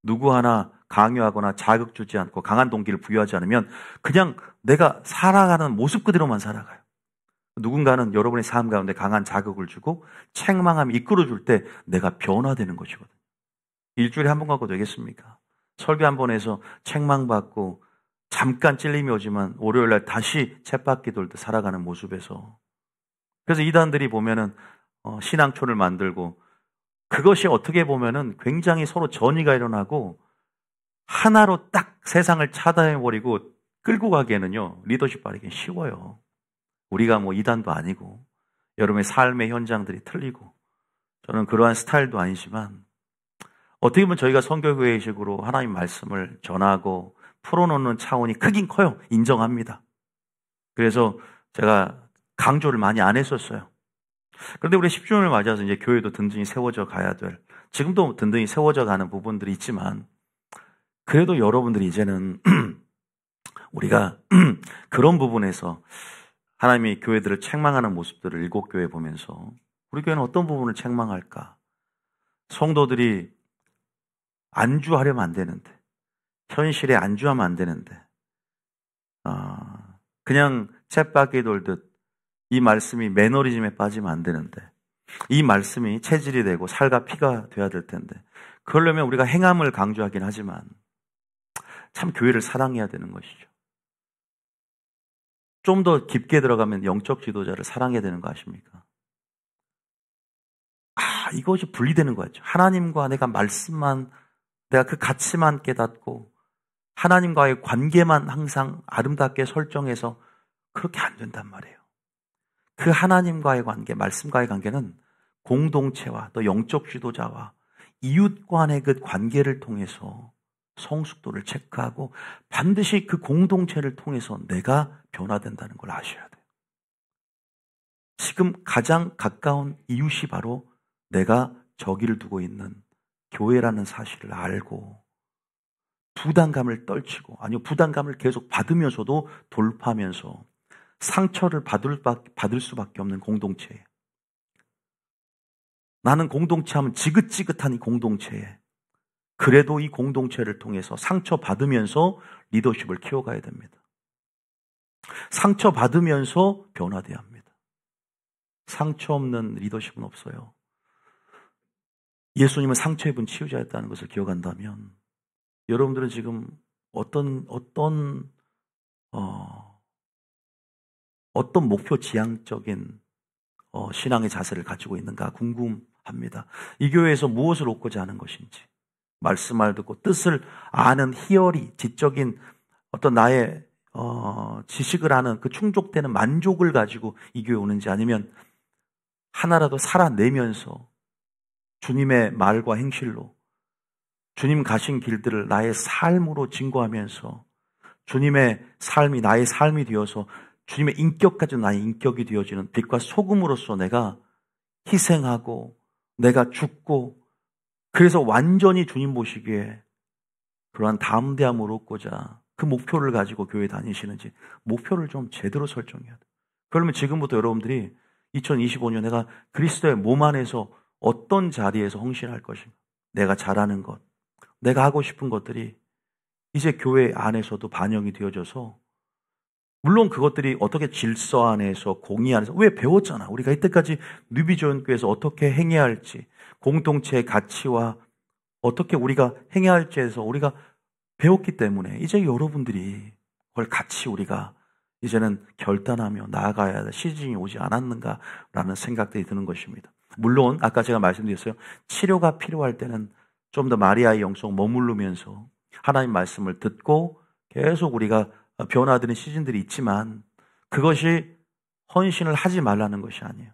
누구 하나 강요하거나 자극 주지 않고 강한 동기를 부여하지 않으면 그냥 내가 살아가는 모습 그대로만 살아가요. 누군가는 여러분의 삶 가운데 강한 자극을 주고 책망함이 이끌어줄 때 내가 변화되는 것이거든요. 일주일에 한 번 갖고 되겠습니까? 설교 한 번 해서 책망받고 잠깐 찔림이 오지만 월요일날 다시 쳇바퀴 돌듯 살아가는 모습에서, 그래서 이단들이 보면은 신앙촌을 만들고, 그것이 어떻게 보면은 굉장히 서로 전이가 일어나고 하나로 딱 세상을 차단해버리고 끌고 가기에는요, 리더십 바르기 쉬워요. 우리가 뭐 이단도 아니고 여러분의 삶의 현장들이 틀리고, 저는 그러한 스타일도 아니지만 어떻게 보면 저희가 선교회식으로 하나님 말씀을 전하고 풀어놓는 차원이 크긴 커요. 인정합니다. 그래서 제가 강조를 많이 안 했었어요. 그런데 우리 10주년을 맞아서 이제 교회도 든든히 세워져 가야 될, 지금도 든든히 세워져 가는 부분들이 있지만, 그래도 여러분들이 이제는 우리가 그런 부분에서 하나님이 교회들을 책망하는 모습들을 일곱 교회 보면서 우리 교회는 어떤 부분을 책망할까? 성도들이 안주하려면 안 되는데, 현실에 안주하면 안 되는데, 그냥 쳇바퀴 돌듯 이 말씀이 매너리즘에 빠지면 안 되는데, 이 말씀이 체질이 되고 살과 피가 돼야 될 텐데, 그러려면 우리가 행함을 강조하긴 하지만 참 교회를 사랑해야 되는 것이죠. 좀 더 깊게 들어가면 영적 지도자를 사랑해야 되는 거 아십니까? 이것이 분리되는 거죠. 하나님과 내가 말씀만, 내가 그 가치만 깨닫고 하나님과의 관계만 항상 아름답게 설정해서, 그렇게 안 된단 말이에요. 그 하나님과의 관계, 말씀과의 관계는 공동체와 또 영적 지도자와 이웃 간의 그 관계를 통해서 성숙도를 체크하고 반드시 그 공동체를 통해서 내가 변화된다는 걸 아셔야 돼요. 지금 가장 가까운 이웃이 바로 내가 저기를 두고 있는 교회라는 사실을 알고 부담감을 떨치고, 아니요, 부담감을 계속 받으면서도 돌파하면서 상처를 받을 수밖에 없는 공동체에, 나는 공동체 하면 지긋지긋한 이 공동체에, 그래도 이 공동체를 통해서 상처받으면서 리더십을 키워가야 됩니다. 상처받으면서 변화돼야 합니다. 상처 없는 리더십은 없어요. 예수님은 상처 입은 치유자였다는 것을 기억한다면 여러분들은 지금 어떤 목표 지향적인 신앙의 자세를 가지고 있는가 궁금합니다. 이 교회에서 무엇을 얻고자 하는 것인지, 말씀을 듣고 뜻을 아는 희열이, 지적인 어떤 나의 지식을 아는 그 충족되는 만족을 가지고 이 교회에 오는지, 아니면 하나라도 살아내면서 주님의 말과 행실로 주님 가신 길들을 나의 삶으로 증거하면서 주님의 삶이 나의 삶이 되어서 주님의 인격까지 나의 인격이 되어지는 빛과 소금으로서 내가 희생하고 내가 죽고, 그래서 완전히 주님 보시기에 그러한 담대함을 얻고자 그 목표를 가지고 교회 다니시는지, 목표를 좀 제대로 설정해야 돼요. 그러면 지금부터 여러분들이 2025년 내가 그리스도의 몸 안에서 어떤 자리에서 헌신할 것인가, 내가 잘하는 것, 내가 하고 싶은 것들이 이제 교회 안에서도 반영이 되어져서 물론 그것들이 어떻게 질서 안에서 공의 안에서 왜 배웠잖아. 우리가 이때까지 뉴비전교에서 어떻게 행해야 할지, 공동체의 가치와 어떻게 우리가 행해야 할지에서 우리가 배웠기 때문에 이제 여러분들이 그걸 같이 우리가 이제는 결단하며 나아가야 할 시즌이 오지 않았는가라는 생각들이 드는 것입니다. 물론 아까 제가 말씀드렸어요. 치료가 필요할 때는 좀 더 마리아의 영성 머무르면서 하나님 말씀을 듣고 계속 우리가 변화되는 시즌들이 있지만 그것이 헌신을 하지 말라는 것이 아니에요.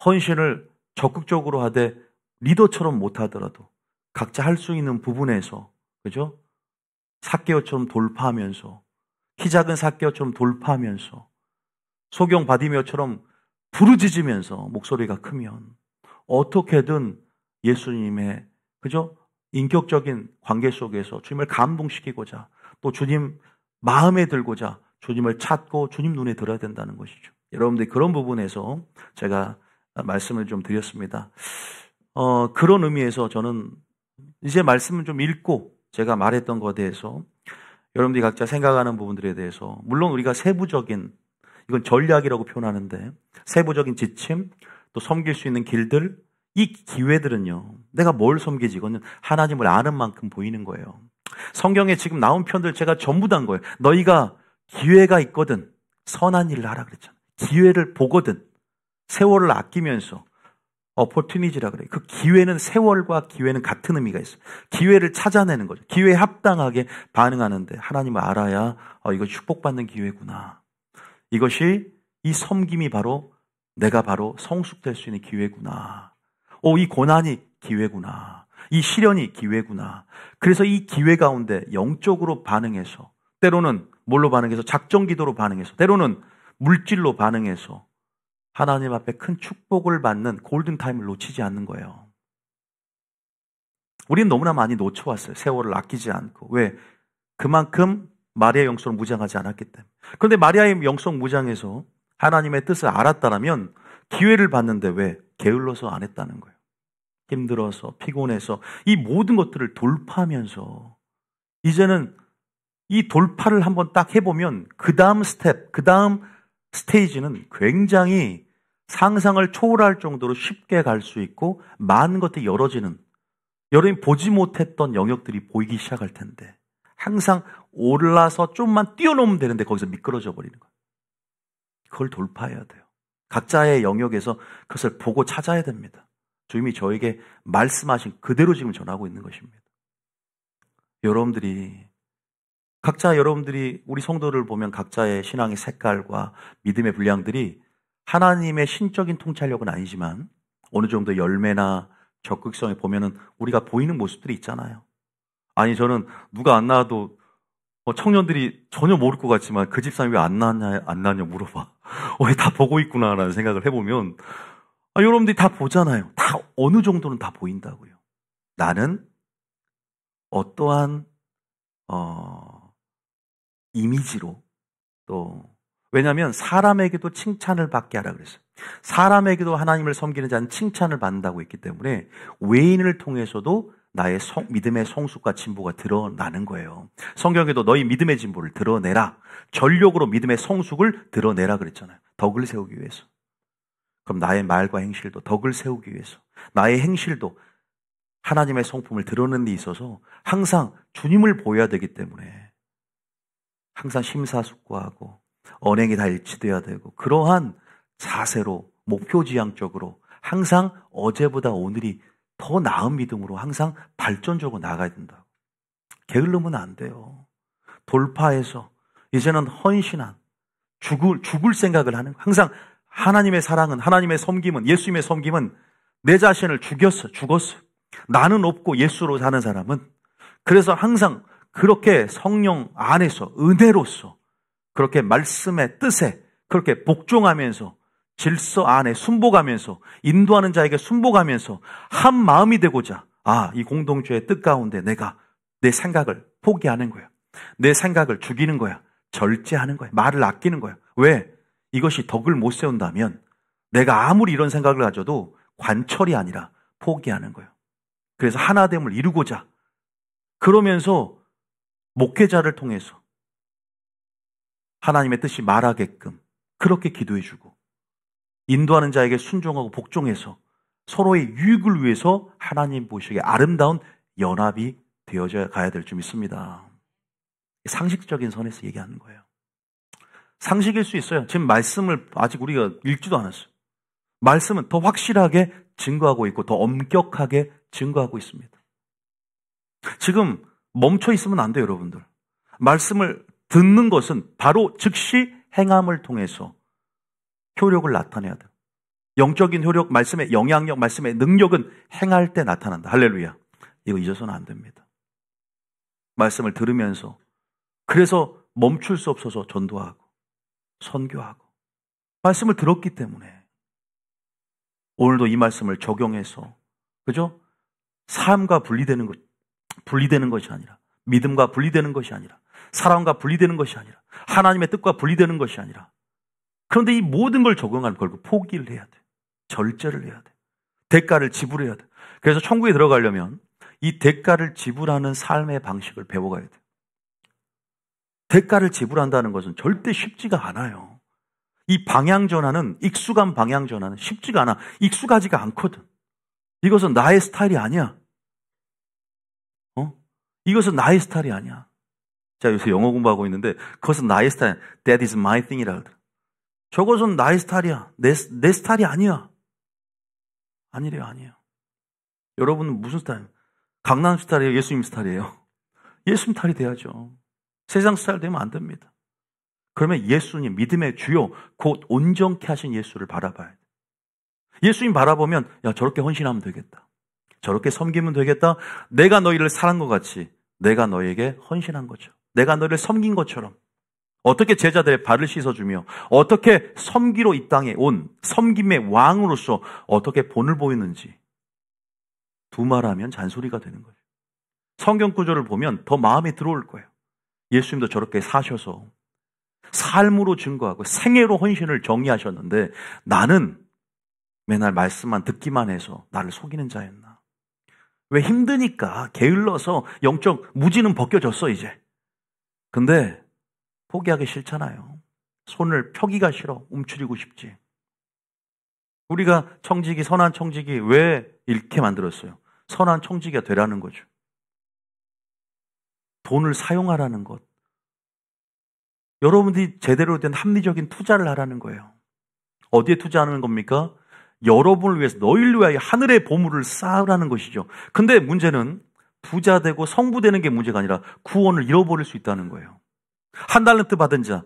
헌신을 적극적으로 하되 리더처럼 못하더라도 각자 할 수 있는 부분에서, 그죠? 삭개오처럼 돌파하면서, 키 작은 삭개오처럼 돌파하면서, 소경 바디메오처럼 부르짖으면서 목소리가 크면 어떻게든 예수님의, 그죠? 인격적인 관계 속에서 주님을 감동시키고자 또 주님 마음에 들고자 주님을 찾고 주님 눈에 들어야 된다는 것이죠. 여러분들이 그런 부분에서 제가 말씀을 좀 드렸습니다. 그런 의미에서 저는 이제 말씀을 좀 읽고 제가 말했던 것에 대해서 여러분들이 각자 생각하는 부분들에 대해서 물론 우리가 세부적인 이건 전략이라고 표현하는데 세부적인 지침 또 섬길 수 있는 길들 이 기회들은요 내가 뭘 섬기지 이거는 하나님을 아는 만큼 보이는 거예요. 성경에 지금 나온 편들 제가 전부 다 한 거예요. 너희가 기회가 있거든 선한 일을 하라 그랬잖아요. 기회를 보거든 세월을 아끼면서 opportunity라 그래요. 그 기회는 세월과 기회는 같은 의미가 있어요. 기회를 찾아내는 거죠. 기회에 합당하게 반응하는데 하나님을 알아야 이거 축복받는 기회구나. 이것이 이 섬김이 바로 내가 바로 성숙될 수 있는 기회구나. 이 고난이 기회구나. 이 시련이 기회구나. 그래서 이 기회 가운데 영적으로 반응해서 때로는 뭘로 반응해서 작정기도로 반응해서 때로는 물질로 반응해서 하나님 앞에 큰 축복을 받는 골든타임을 놓치지 않는 거예요. 우리는 너무나 많이 놓쳐왔어요. 세월을 아끼지 않고. 왜? 그만큼 마리아의 영성을 무장하지 않았기 때문에. 그런데 마리아의 영성 무장해서 하나님의 뜻을 알았다면 기회를 받는데 왜? 게을러서 안 했다는 거예요. 힘들어서 피곤해서 이 모든 것들을 돌파하면서 이제는 이 돌파를 한번 딱 해보면 그 다음 스텝, 그 다음 스테이지는 굉장히 상상을 초월할 정도로 쉽게 갈 수 있고 많은 것들이 열어지는 여러분이 보지 못했던 영역들이 보이기 시작할 텐데 항상 올라서 좀만 뛰어넘으면 되는데 거기서 미끄러져 버리는 거예요. 그걸 돌파해야 돼요. 각자의 영역에서 그것을 보고 찾아야 됩니다. 주님이 저에게 말씀하신 그대로 지금 전하고 있는 것입니다. 여러분들이 우리 성도를 보면 각자의 신앙의 색깔과 믿음의 분량들이 하나님의 신적인 통찰력은 아니지만 어느 정도 열매나 적극성에 보면은 우리가 보이는 모습들이 있잖아요. 아니 저는 누가 안 낳아도 청년들이 전혀 모를 것 같지만 그 집사람이 왜 안 낳냐 물어봐. 왜 다 보고 있구나라는 생각을 해보면 여러분들이 다 보잖아요. 다 어느 정도는 다 보인다고요. 나는 어떠한 이미지로 또 왜냐하면 사람에게도 칭찬을 받게 하라 그랬어요. 사람에게도 하나님을 섬기는 자는 칭찬을 받는다고 했기 때문에 외인을 통해서도 나의 믿음의 성숙과 진보가 드러나는 거예요. 성경에도 너희 믿음의 진보를 드러내라. 전력으로 믿음의 성숙을 드러내라 그랬잖아요. 덕을 세우기 위해서. 그럼 나의 말과 행실도 덕을 세우기 위해서 나의 행실도 하나님의 성품을 드러내는 데 있어서 항상 주님을 보여야 되기 때문에 항상 심사숙고하고 언행이 다 일치돼야 되고 그러한 자세로 목표지향적으로 항상 어제보다 오늘이 더 나은 믿음으로 항상 발전적으로 나가야 된다고. 게을르면 안 돼요. 돌파해서 이제는 헌신한 죽을 생각을 하는 거예요. 항상 하나님의 사랑은 하나님의 섬김은 예수님의 섬김은 내 자신을 죽었어. 나는 없고 예수로 사는 사람은 그래서 항상 그렇게 성령 안에서 은혜로서 그렇게 말씀의 뜻에 그렇게 복종하면서 질서 안에 순복하면서 인도하는 자에게 순복하면서 한 마음이 되고자 이 공동체의 뜻 가운데 내가 내 생각을 포기하는 거야. 내 생각을 죽이는 거야. 절제하는 거야. 말을 아끼는 거야. 왜? 이것이 덕을 못 세운다면 내가 아무리 이런 생각을 가져도 관철이 아니라 포기하는 거예요. 그래서 하나됨을 이루고자 그러면서 목회자를 통해서 하나님의 뜻이 말하게끔 그렇게 기도해주고 인도하는 자에게 순종하고 복종해서 서로의 유익을 위해서 하나님 보시기에 아름다운 연합이 되어져 가야 될 줄 믿습니다. 상식적인 선에서 얘기하는 거예요. 상식일 수 있어요. 지금 말씀을 아직 우리가 읽지도 않았어요. 말씀은 더 확실하게 증거하고 있고 더 엄격하게 증거하고 있습니다. 지금 멈춰 있으면 안 돼요, 여러분들. 말씀을 듣는 것은 바로 즉시 행함을 통해서 효력을 나타내야 돼요. 영적인 효력, 말씀의 영향력, 말씀의 능력은 행할 때 나타난다. 할렐루야. 이거 잊어서는 안 됩니다. 말씀을 들으면서 그래서 멈출 수 없어서 전도하고 선교하고 말씀을 들었기 때문에 오늘도 이 말씀을 적용해서 그죠? 삶과 분리되는 것이 아니라 믿음과 분리되는 것이 아니라 사랑과 분리되는 것이 아니라 하나님의 뜻과 분리되는 것이 아니라 그런데 이 모든 걸 적용하는 걸 포기를 해야 돼. 절제를 해야 돼. 대가를 지불해야 돼. 그래서 천국에 들어가려면 이 대가를 지불하는 삶의 방식을 배워가야 돼. 대가를 지불한다는 것은 절대 쉽지가 않아요. 이 방향전환은 익숙한 방향전환은 쉽지가 않아. 익숙하지가 않거든. 이것은 나의 스타일이 아니야. 이것은 나의 스타일이 아니야. 자, 요새 영어 공부하고 있는데 그것은 나의 스타일. That is my thing이라 그러더라. 저것은 나의 스타일이야. 내 스타일이 아니야. 아니래요, 아니에요. 여러분은 무슨 스타일? 강남 스타일이에요? 예수님 스타일이에요? 예수님 스타일이 돼야죠. 세상 스타일 되면 안 됩니다. 그러면 예수님, 믿음의 주요, 곧 온전케 하신 예수를 바라봐야 돼. 예수님 바라보면, 야, 저렇게 헌신하면 되겠다. 저렇게 섬기면 되겠다. 내가 너희를 사랑한 것 같이 내가 너에게 헌신한 거죠. 내가 너희를 섬긴 것처럼. 어떻게 제자들의 발을 씻어주며 어떻게 섬기로 이 땅에 온 섬김의 왕으로서 어떻게 본을 보이는지 두말하면 잔소리가 되는 거죠. 성경 구조를 보면 더 마음에 들어올 거예요. 예수님도 저렇게 사셔서 삶으로 증거하고 생애로 헌신을 정의하셨는데 나는 맨날 말씀만 듣기만 해서 나를 속이는 자였나. 왜 힘드니까 게을러서 영적 무지는 벗겨졌어 이제. 근데 포기하기 싫잖아요. 손을 펴기가 싫어. 움츠리고 싶지. 우리가 청지기, 선한 청지기 왜 이렇게 만들었어요? 선한 청지기가 되라는 거죠. 돈을 사용하라는 것. 여러분들이 제대로 된 합리적인 투자를 하라는 거예요. 어디에 투자하는 겁니까? 여러분을 위해서 너희를 위하여 하늘의 보물을 쌓으라는 것이죠. 근데 문제는 부자되고 성부되는 게 문제가 아니라 구원을 잃어버릴 수 있다는 거예요. 한 달란트 받은 자,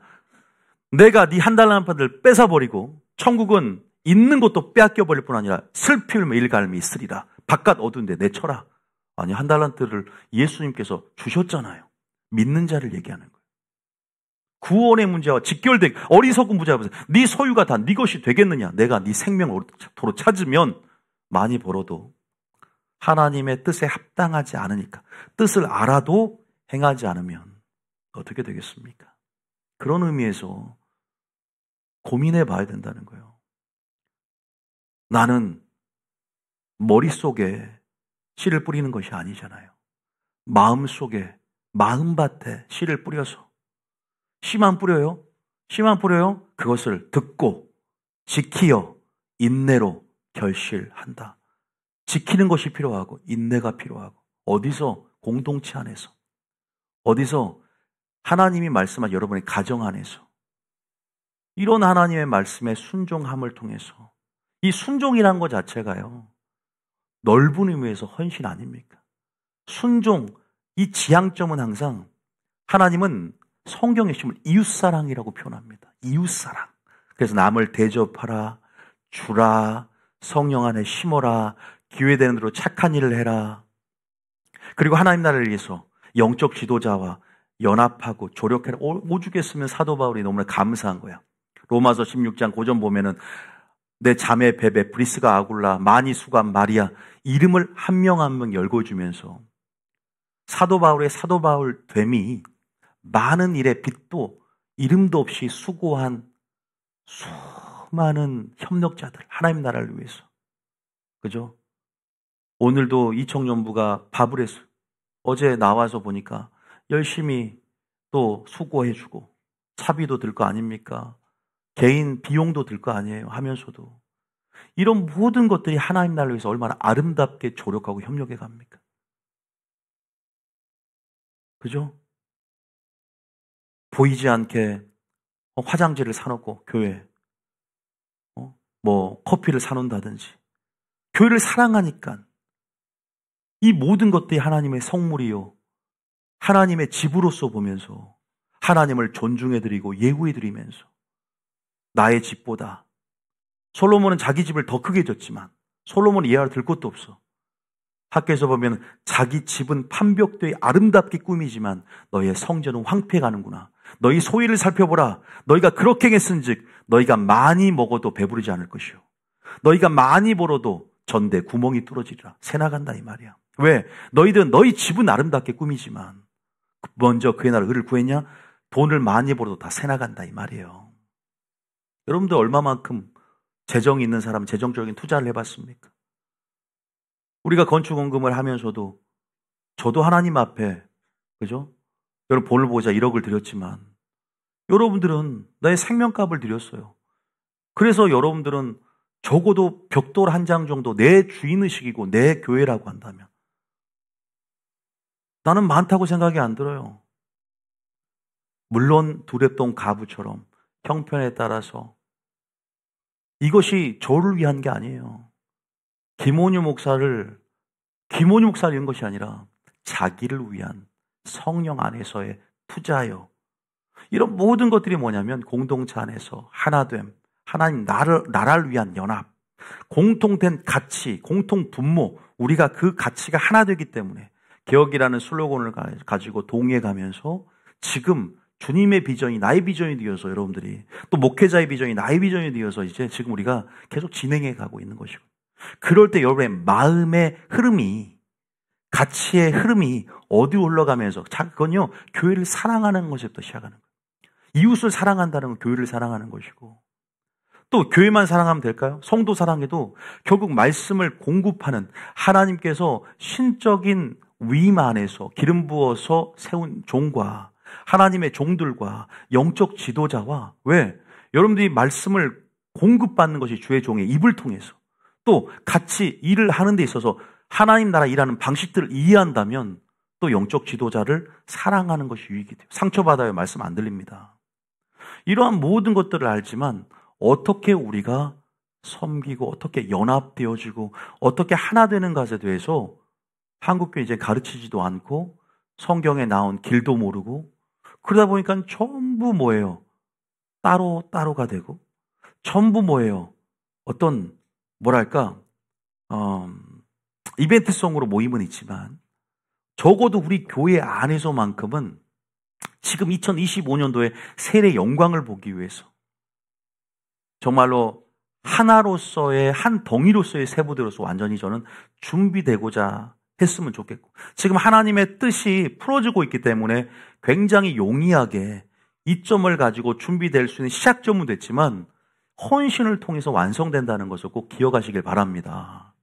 내가 네 한 달란트를 뺏어버리고 천국은 있는 것도 빼앗겨버릴 뿐 아니라 슬피 울며 일갈미 있으리라. 바깥 어두운데 내쳐라. 아니, 한 달란트를 예수님께서 주셨잖아요. 믿는 자를 얘기하는 거예요. 구원의 문제와 직결되게 어리석은 부자 앞에서 네 소유가 다 네 것이 되겠느냐. 내가 네 생명을 도로 찾으면 많이 벌어도 하나님의 뜻에 합당하지 않으니까 뜻을 알아도 행하지 않으면 어떻게 되겠습니까? 그런 의미에서 고민해 봐야 된다는 거예요. 나는 머릿속에 씨를 뿌리는 것이 아니잖아요. 마음속에, 마음밭에 씨를 뿌려서 씨만 뿌려요? 씨만 뿌려요? 그것을 듣고 지키어 인내로 결실한다. 지키는 것이 필요하고 인내가 필요하고 어디서? 공동체 안에서. 어디서? 하나님이 말씀한 여러분의 가정 안에서. 이런 하나님의 말씀에 순종함을 통해서 이 순종이라는 것 자체가요. 넓은 의미에서 헌신 아닙니까? 순종, 이 지향점은 항상 하나님은 성경의 심을 이웃사랑이라고 표현합니다. 이웃사랑. 그래서 남을 대접하라, 주라, 성령 안에 심어라, 기회되는 대로 착한 일을 해라. 그리고 하나님 나라를 위해서 영적 지도자와 연합하고 조력해라. 오죽했으면 사도 바울이 너무나 감사한 거야. 로마서 16장 고전 보면은 내 자매 베베, 브리스가 아굴라, 마니 수감 마리아 이름을 한 명 한 명 열거주면서 사도 바울의 사도 바울 됨이 많은 일에 빚도 이름도 없이 수고한 수많은 협력자들, 하나님 나라를 위해서. 그죠? 오늘도 이 청년부가 밥을 했어요. 어제 나와서 보니까 열심히 또 수고해주고 차비도 들 거 아닙니까? 개인 비용도 들 거 아니에요? 하면서도 이런 모든 것들이 하나님 나라를 위해서 얼마나 아름답게 조력하고 협력해 갑니까? 그죠? 보이지 않게 화장지를 사놓고 교회 뭐 커피를 사놓는다든지 교회를 사랑하니까 이 모든 것들이 하나님의 성물이요 하나님의 집으로서 보면서 하나님을 존중해드리고 예우해드리면서 나의 집보다 솔로몬은 자기 집을 더 크게 졌지만 솔로몬은 이하로 들 것도 없어. 학교에서 보면 자기 집은 판벽되어 아름답게 꾸미지만 너희의 성전은 황폐해가는구나. 너희 소위를 살펴보라. 너희가 그렇게 했은즉 너희가 많이 먹어도 배부르지 않을 것이요. 너희가 많이 벌어도 전대 구멍이 뚫어지리라. 새 나간다 이 말이야. 왜? 너희들은 너희 집은 아름답게 꾸미지만 먼저 그의 나라 의를 구했냐? 돈을 많이 벌어도 다 새 나간다 이 말이에요. 여러분들 얼마만큼 재정이 있는 사람은 재정적인 투자를 해봤습니까? 우리가 건축원금을 하면서도 저도 하나님 앞에 그죠? 여러분 본을 보자 1억을 드렸지만 여러분들은 나의 생명값을 드렸어요. 그래서 여러분들은 적어도 벽돌 한 장 정도 내 주인의식이고 내 교회라고 한다면 나는 많다고 생각이 안 들어요. 물론 두렙동 가부처럼 형편에 따라서 이것이 저를 위한 게 아니에요. 김원유 목사를 위한 것이 아니라 자기를 위한 성령 안에서의 투자요. 이런 모든 것들이 뭐냐면 공동체 안에서 하나됨, 하나님 나라를 위한 연합, 공통된 가치, 공통 분모, 우리가 그 가치가 하나 되기 때문에 개혁이라는 슬로건을 가지고 동행하면서 지금 주님의 비전이 나의 비전이 되어서 여러분들이 또 목회자의 비전이 나의 비전이 되어서 이제 지금 우리가 계속 진행해 가고 있는 것이고 그럴 때 여러분의 마음의 흐름이 가치의 흐름이 어디로 올라가면서 그건요 교회를 사랑하는 것에부터 시작하는 거예요. 이웃을 사랑한다는 건 교회를 사랑하는 것이고 또 교회만 사랑하면 될까요? 성도 사랑해도 결국 말씀을 공급하는 하나님께서 신적인 위임 안에서 기름 부어서 세운 종과 하나님의 종들과 영적 지도자와 왜? 여러분들이 말씀을 공급받는 것이 주의 종의 입을 통해서 또 같이 일을 하는 데 있어서 하나님 나라 일하는 방식들을 이해한다면 또 영적 지도자를 사랑하는 것이 유익이 돼요. 상처받아요. 말씀 안 들립니다. 이러한 모든 것들을 알지만 어떻게 우리가 섬기고 어떻게 연합되어지고 어떻게 하나 되는 것에 대해서 한국교회 이제 가르치지도 않고 성경에 나온 길도 모르고 그러다 보니까 전부 뭐예요? 따로가 되고 전부 뭐예요? 어떤 뭐랄까 이벤트성으로 모임은 있지만 적어도 우리 교회 안에서만큼은 지금 2025년도에 세례 영광을 보기 위해서 정말로 하나로서의 한 덩이로서의 세부대로서 완전히 저는 준비되고자 했으면 좋겠고 지금 하나님의 뜻이 풀어지고 있기 때문에 굉장히 용이하게 이점을 가지고 준비될 수 있는 시작점은 됐지만 헌신을 통해서 완성된다는 것을 꼭 기억하시길 바랍니다.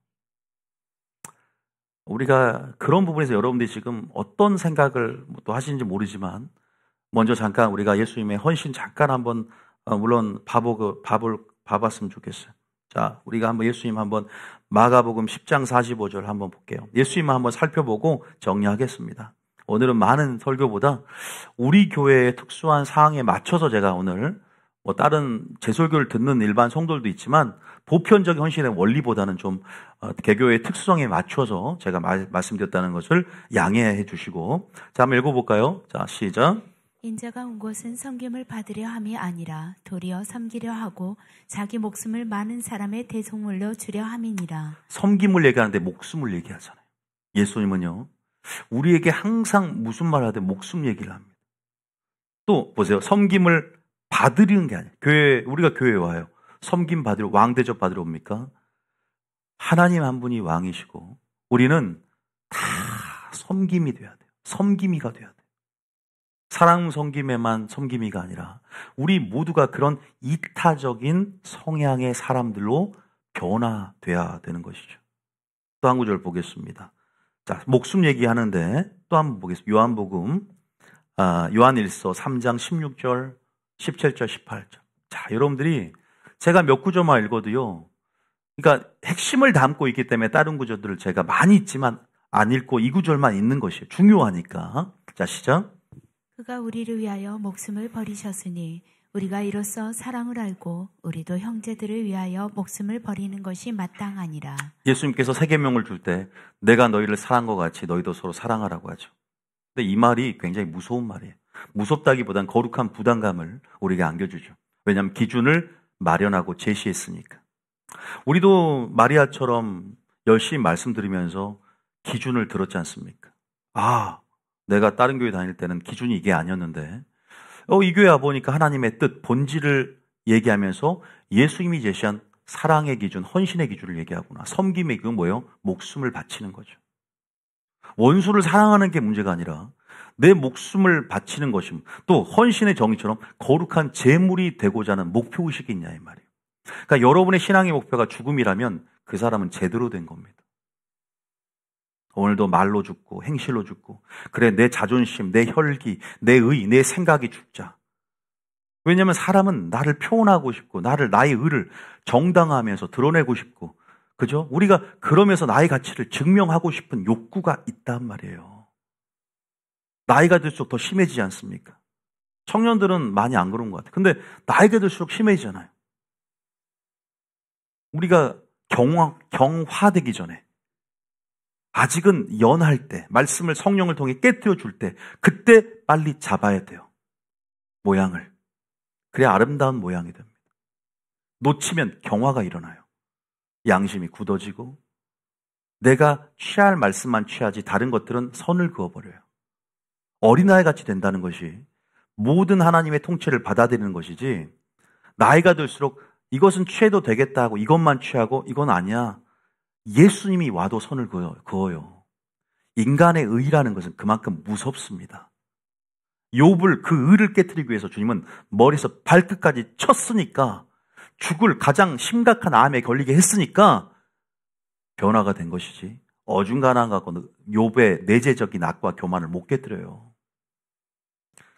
우리가 그런 부분에서 여러분들이 지금 어떤 생각을 또 하시는지 모르지만 먼저 잠깐 우리가 예수님의 헌신 잠깐 한번 물론 봐봤으면 좋겠어요. 자, 우리가 한번 예수님 한번 마가복음 10장 45절 한번 볼게요. 예수님 한번 살펴보고 정리하겠습니다. 오늘은 많은 설교보다 우리 교회의 특수한 상황에 맞춰서 제가 오늘 뭐 다른 제설교를 듣는 일반 성도들도 있지만 보편적인 헌신의 원리보다는 좀 개교의 특수성에 맞춰서 제가 말씀드렸다는 것을 양해해 주시고 자, 한번 읽어볼까요? 자, 시작. 인자가 온 것은 섬김을 받으려 함이 아니라 도리어 섬기려 하고 자기 목숨을 많은 사람의 대속물로 주려 함이니라. 섬김을 얘기하는데 목숨을 얘기하잖아요. 예수님은요. 우리에게 항상 무슨 말을 하든 목숨 얘기를 합니다. 또 보세요. 섬김을 받으려는 게 아니에요. 우리가 교회에 와요. 섬김 받으러 왕대접 받으러 옵니까? 하나님 한 분이 왕이시고 우리는 다 섬김이 돼야 돼요. 섬김이가 돼야 돼요. 사랑 섬김에만 섬김이가 아니라 우리 모두가 그런 이타적인 성향의 사람들로 변화돼야 되는 것이죠. 또 한 구절 보겠습니다. 자, 목숨 얘기하는데 또 한번 보겠습니다. 요한복음, 요한일서 3장 16절, 17절, 18절. 자, 여러분들이 제가 몇 구절만 읽어도요. 그러니까 핵심을 담고 있기 때문에 다른 구절들을 제가 많이 읽지만 안 읽고 이 구절만 읽는 것이 중요하니까. 자, 시작. 그가 우리를 위하여 목숨을 버리셨으니 우리가 이로써 사랑을 알고 우리도 형제들을 위하여 목숨을 버리는 것이 마땅하니라. 예수님께서 세 계명을 줄 때 내가 너희를 사랑한 것 같이 너희도 서로 사랑하라고 하죠. 근데 이 말이 굉장히 무서운 말이에요. 무섭다기보단 거룩한 부담감을 우리에게 안겨주죠. 왜냐하면 기준을 마련하고 제시했으니까. 우리도 마리아처럼 열심히 말씀드리면서 기준을 들었지 않습니까? 아, 내가 다른 교회 다닐 때는 기준이 이게 아니었는데 이 교회 와보니까 하나님의 뜻, 본질을 얘기하면서 예수님이 제시한 사랑의 기준, 헌신의 기준을 얘기하구나. 섬김의 기준은 뭐예요? 목숨을 바치는 거죠. 원수를 사랑하는 게 문제가 아니라 내 목숨을 바치는 것임. 또 헌신의 정의처럼 거룩한 제물이 되고자 하는 목표의식이 있냐 이 말이에요. 그러니까 여러분의 신앙의 목표가 죽음이라면 그 사람은 제대로 된 겁니다. 오늘도 말로 죽고 행실로 죽고 그래 내 자존심, 내 혈기, 내 의, 내 생각이 죽자. 왜냐하면 사람은 나를 표현하고 싶고 나의 의를 정당화하면서 드러내고 싶고 그죠? 우리가 그러면서 나의 가치를 증명하고 싶은 욕구가 있단 말이에요. 나이가 들수록 더 심해지지 않습니까? 청년들은 많이 안 그런 것 같아요. 근데 나이가 들수록 심해지잖아요. 우리가 경화되기 전에 아직은 연할 때 말씀을 성령을 통해 깨뜨려 줄 때 그때 빨리 잡아야 돼요. 모양을. 그래야 아름다운 모양이 됩니다. 놓치면 경화가 일어나요. 양심이 굳어지고 내가 취할 말씀만 취하지 다른 것들은 선을 그어버려요. 어린아이 같이 된다는 것이 모든 하나님의 통치를 받아들이는 것이지 나이가 들수록 이것은 취해도 되겠다 하고 이것만 취하고 이건 아니야. 예수님이 와도 선을 그어요. 인간의 의라는 것은 그만큼 무섭습니다. 욥을 그 의를 깨트리기 위해서 주님은 머리에서 발끝까지 쳤으니까 죽을 가장 심각한 암에 걸리게 했으니까 변화가 된 것이지 어중간한 갖고 욥의 내재적인 악과 교만을 못 깨뜨려요.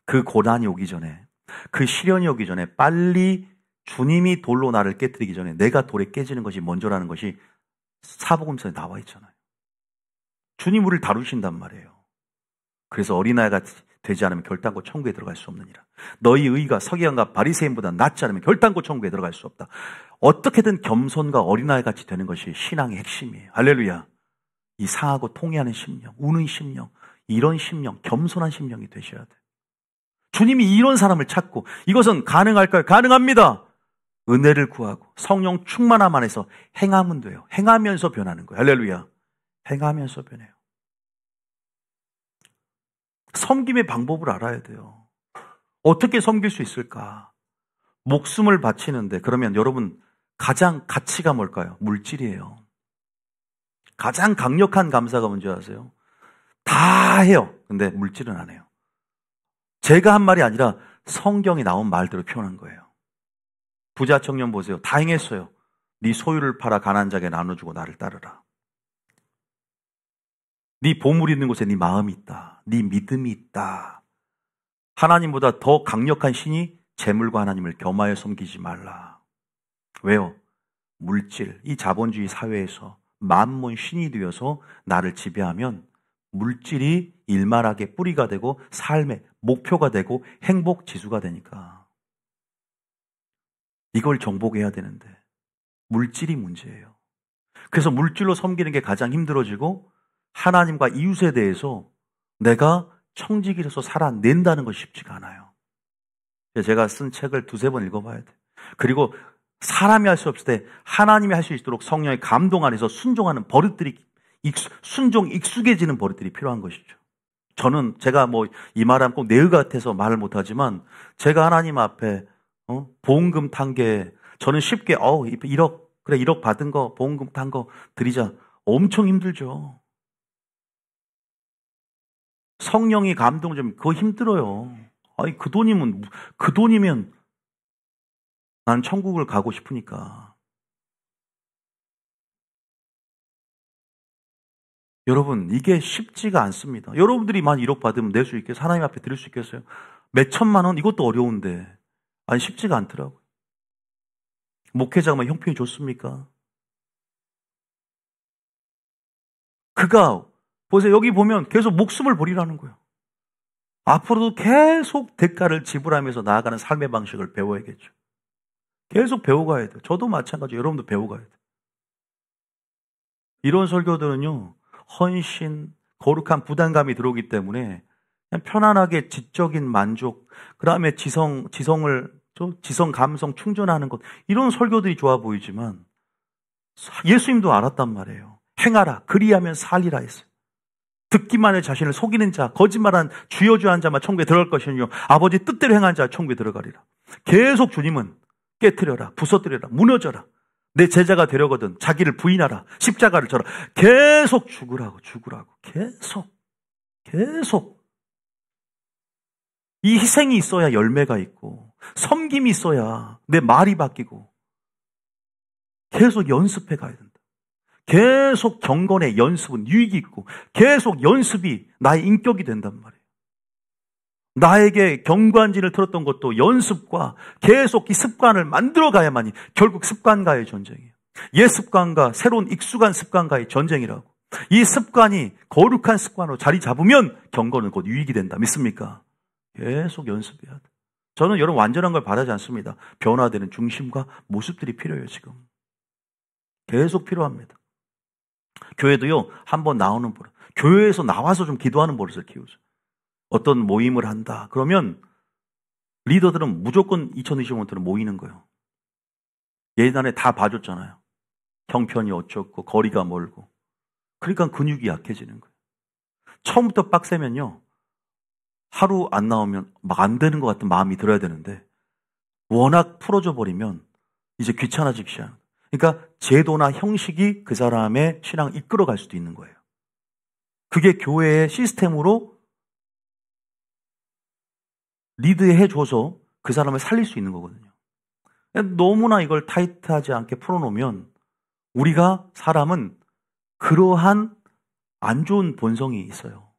그 고난이 오기 전에 그 시련이 오기 전에 빨리 주님이 돌로 나를 깨뜨리기 전에 내가 돌에 깨지는 것이 먼저라는 것이 사복음서에 나와 있잖아요. 주님 우리를 다루신단 말이에요. 그래서 어린아이가 되지 않으면 결단코 천국에 들어갈 수 없느니라. 너희 의가 서기관과 바리새인보다 낫지 않으면 결단코 천국에 들어갈 수 없다. 어떻게든 겸손과 어린아이 같이 되는 것이 신앙의 핵심이에요. 할렐루야. 이 상하고 통회하는 심령, 우는 심령, 이런 심령, 겸손한 심령이 되셔야 돼요. 주님이 이런 사람을 찾고 이것은 가능할까요? 가능합니다. 은혜를 구하고 성령 충만함 안에서 행하면 돼요. 행하면서 변하는 거예요. 할렐루야. 행하면서 변해요. 섬김의 방법을 알아야 돼요. 어떻게 섬길 수 있을까? 목숨을 바치는데 그러면 여러분 가장 가치가 뭘까요? 물질이에요. 가장 강력한 감사가 뭔지 아세요? 다 해요. 근데 물질은 안 해요. 제가 한 말이 아니라 성경이 나온 말대로 표현한 거예요. 부자 청년 보세요. 다 행했어요. 네 소유를 팔아 가난한 자에게 나눠주고 나를 따르라. 네 보물이 있는 곳에 네 마음이 있다. 네 믿음이 있다. 하나님보다 더 강력한 신이 재물과 하나님을 겸하여 섬기지 말라. 왜요? 물질, 이 자본주의 사회에서 만몬 신이 되어서 나를 지배하면 물질이 일말하게 뿌리가 되고 삶의 목표가 되고 행복 지수가 되니까 이걸 정복해야 되는데 물질이 문제예요. 그래서 물질로 섬기는 게 가장 힘들어지고 하나님과 이웃에 대해서 내가 청지기로서 살아낸다는 것이 쉽지가 않아요. 제가 쓴 책을 두세 번 읽어봐야 돼요. 그리고 사람이 할 수 없을 때 하나님이 할 수 있도록 성령의 감동 안에서 순종하는 버릇들이 익숙해지는 버릇들이 필요한 것이죠. 저는 제가 이 말하면 꼭 내 같아서 말을 못하지만 제가 하나님 앞에 보험금 탄 게 저는 쉽게 1억 받은 거 보험금 탄 거 드리자 엄청 힘들죠. 성령이 감동 좀 그거 힘들어요. 아니 그 돈이면 난 천국을 가고 싶으니까. 여러분 이게 쉽지가 않습니다. 여러분들이 만 1억 받으면 낼 수 있겠어요? 하나님 앞에 드릴 수 있겠어요? 몇 천만 원 이것도 어려운데 아니, 쉽지가 않더라고요. 목회자가 막 형편이 좋습니까? 그가, 보세요. 여기 보면 계속 목숨을 버리라는 거예요. 앞으로도 계속 대가를 지불하면서 나아가는 삶의 방식을 배워야겠죠. 계속 배워가야 돼요. 저도 마찬가지예요. 여러분도 배워가야 돼요. 이런 설교들은요, 헌신, 거룩한 부담감이 들어오기 때문에 그냥 편안하게 지적인 만족, 그 다음에 지성 감성 충전하는 것, 이런 설교들이 좋아 보이지만 예수님도 알았단 말이에요. 행하라, 그리하면 살리라 했어요. 듣기만 해 자신을 속이는 자, 거짓말한 주여주한 자만 천국에 들어갈 것이요 아버지 뜻대로 행한 자 천국에 들어가리라. 계속 주님은 깨트려라, 부서뜨려라, 무너져라. 내 제자가 되려거든 자기를 부인하라, 십자가를 져라. 계속 죽으라고, 계속. 이 희생이 있어야 열매가 있고, 섬김이 있어야 내 말이 바뀌고, 계속 연습해 가야 된다. 계속 경건의 연습은 유익이 있고, 계속 연습이 나의 인격이 된단 말이에요. 나에게 경관진을 틀었던 것도 연습과 계속 이 습관을 만들어 가야만이 결국 습관과의 전쟁이에요. 옛 습관과 새로운 익숙한 습관과의 전쟁이라고. 이 습관이 거룩한 습관으로 자리 잡으면 경건은 곧 유익이 된다. 믿습니까? 계속 연습해야 돼. 저는 여러분 완전한 걸 바라지 않습니다. 변화되는 중심과 모습들이 필요해요. 지금 계속 필요합니다. 교회도요, 한번 나오는 버릇, 교회에서 나와서 좀 기도하는 버릇을 키우죠. 어떤 모임을 한다 그러면 리더들은 무조건 2025년부터는 모이는 거예요. 예전에 다 봐줬잖아요. 형편이 어쩌고 거리가 멀고. 그러니까 근육이 약해지는 거예요. 처음부터 빡세면요, 하루 안 나오면 막 안 되는 것 같은 마음이 들어야 되는데 워낙 풀어져 버리면 이제 귀찮아지기 시작해요. 그러니까 제도나 형식이 그 사람의 신앙을 이끌어갈 수도 있는 거예요. 그게 교회의 시스템으로 리드해 줘서 그 사람을 살릴 수 있는 거거든요. 너무나 이걸 타이트하지 않게 풀어놓으면 우리가 사람은 그러한 안 좋은 본성이 있어요.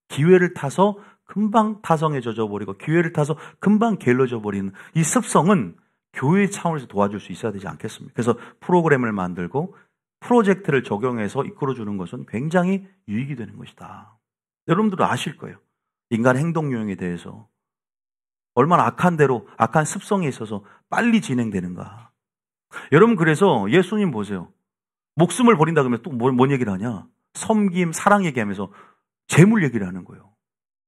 기회를 타서 금방 타성에 젖어버리고 기회를 타서 금방 게을러져 버리는 이 습성은 교회 차원에서 도와줄 수 있어야 되지 않겠습니까? 그래서 프로그램을 만들고 프로젝트를 적용해서 이끌어주는 것은 굉장히 유익이 되는 것이다. 여러분들도 아실 거예요. 인간 행동 요령에 대해서 얼마나 악한 대로 악한 습성에 있어서 빨리 진행되는가. 여러분, 그래서 예수님 보세요. 목숨을 버린다 그러면 또 뭔 얘기를 하냐? 섬김, 사랑 얘기하면서 재물 얘기를 하는 거예요.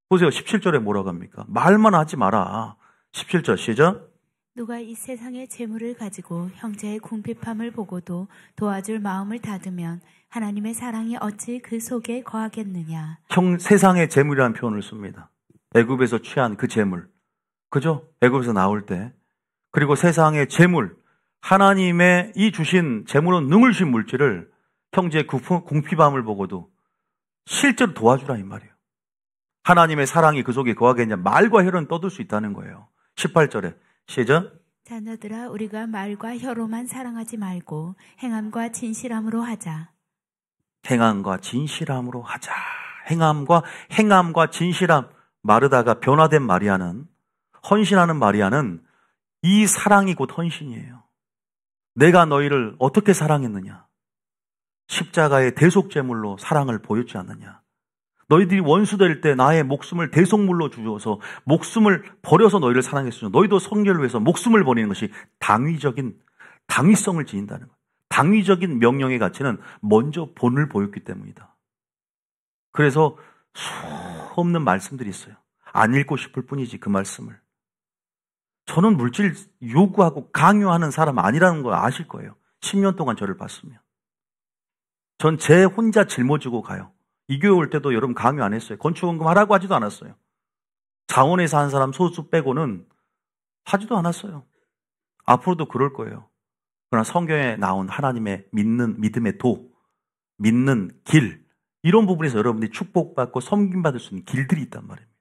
보세요. 17절에 뭐라고 합니까? 말만 하지 마라. 17절 시작. 누가 이 세상의 재물을 가지고 형제의 궁핍함을 보고도 도와줄 마음을 닫으면 하나님의 사랑이 어찌 그 속에 거하겠느냐. 세상의 재물이라는 표현을 씁니다. 애굽에서 취한 그 재물. 그죠? 애굽에서 나올 때. 그리고 세상의 재물, 하나님의 이 주신 재물은 능을신 물질을 형제의 궁핍함을 보고도 실제로 도와주라 이 말이에요. 하나님의 사랑이 그 속에 거하겠냐. 말과 혀는 떠들 수 있다는 거예요. 18절에 시작. 자녀들아, 우리가 말과 혀로만 사랑하지 말고 행함과 진실함으로 하자. 행함과 진실함으로 하자. 행함과 진실함. 마르다가 변화된 마리아는, 헌신하는 마리아는 이 사랑이 곧 헌신이에요. 내가 너희를 어떻게 사랑했느냐? 십자가의 대속제물로 사랑을 보였지 않느냐? 너희들이 원수 될 때 나의 목숨을 대속물로 주어서 목숨을 버려서 너희를 사랑했으며 너희도 성결을 위해서 목숨을 버리는 것이 당위성을 지닌다는 거예요. 당위적인 명령의 가치는 먼저 본을 보였기 때문이다. 그래서 수없는 말씀들이 있어요. 안 읽고 싶을 뿐이지 그 말씀을. 저는 물질 요구하고 강요하는 사람 아니라는 걸 아실 거예요. 10년 동안 저를 봤으면. 전 제 혼자 짊어지고 가요. 이 교회 올 때도 여러분 강요 안 했어요. 건축원금 하라고 하지도 않았어요. 자원에서 한 사람 소수 빼고는 하지도 않았어요. 앞으로도 그럴 거예요. 그러나 성경에 나온 하나님의 믿음의 믿는 길, 이런 부분에서 여러분들이 축복받고 섬김받을 수 있는 길들이 있단 말입니다.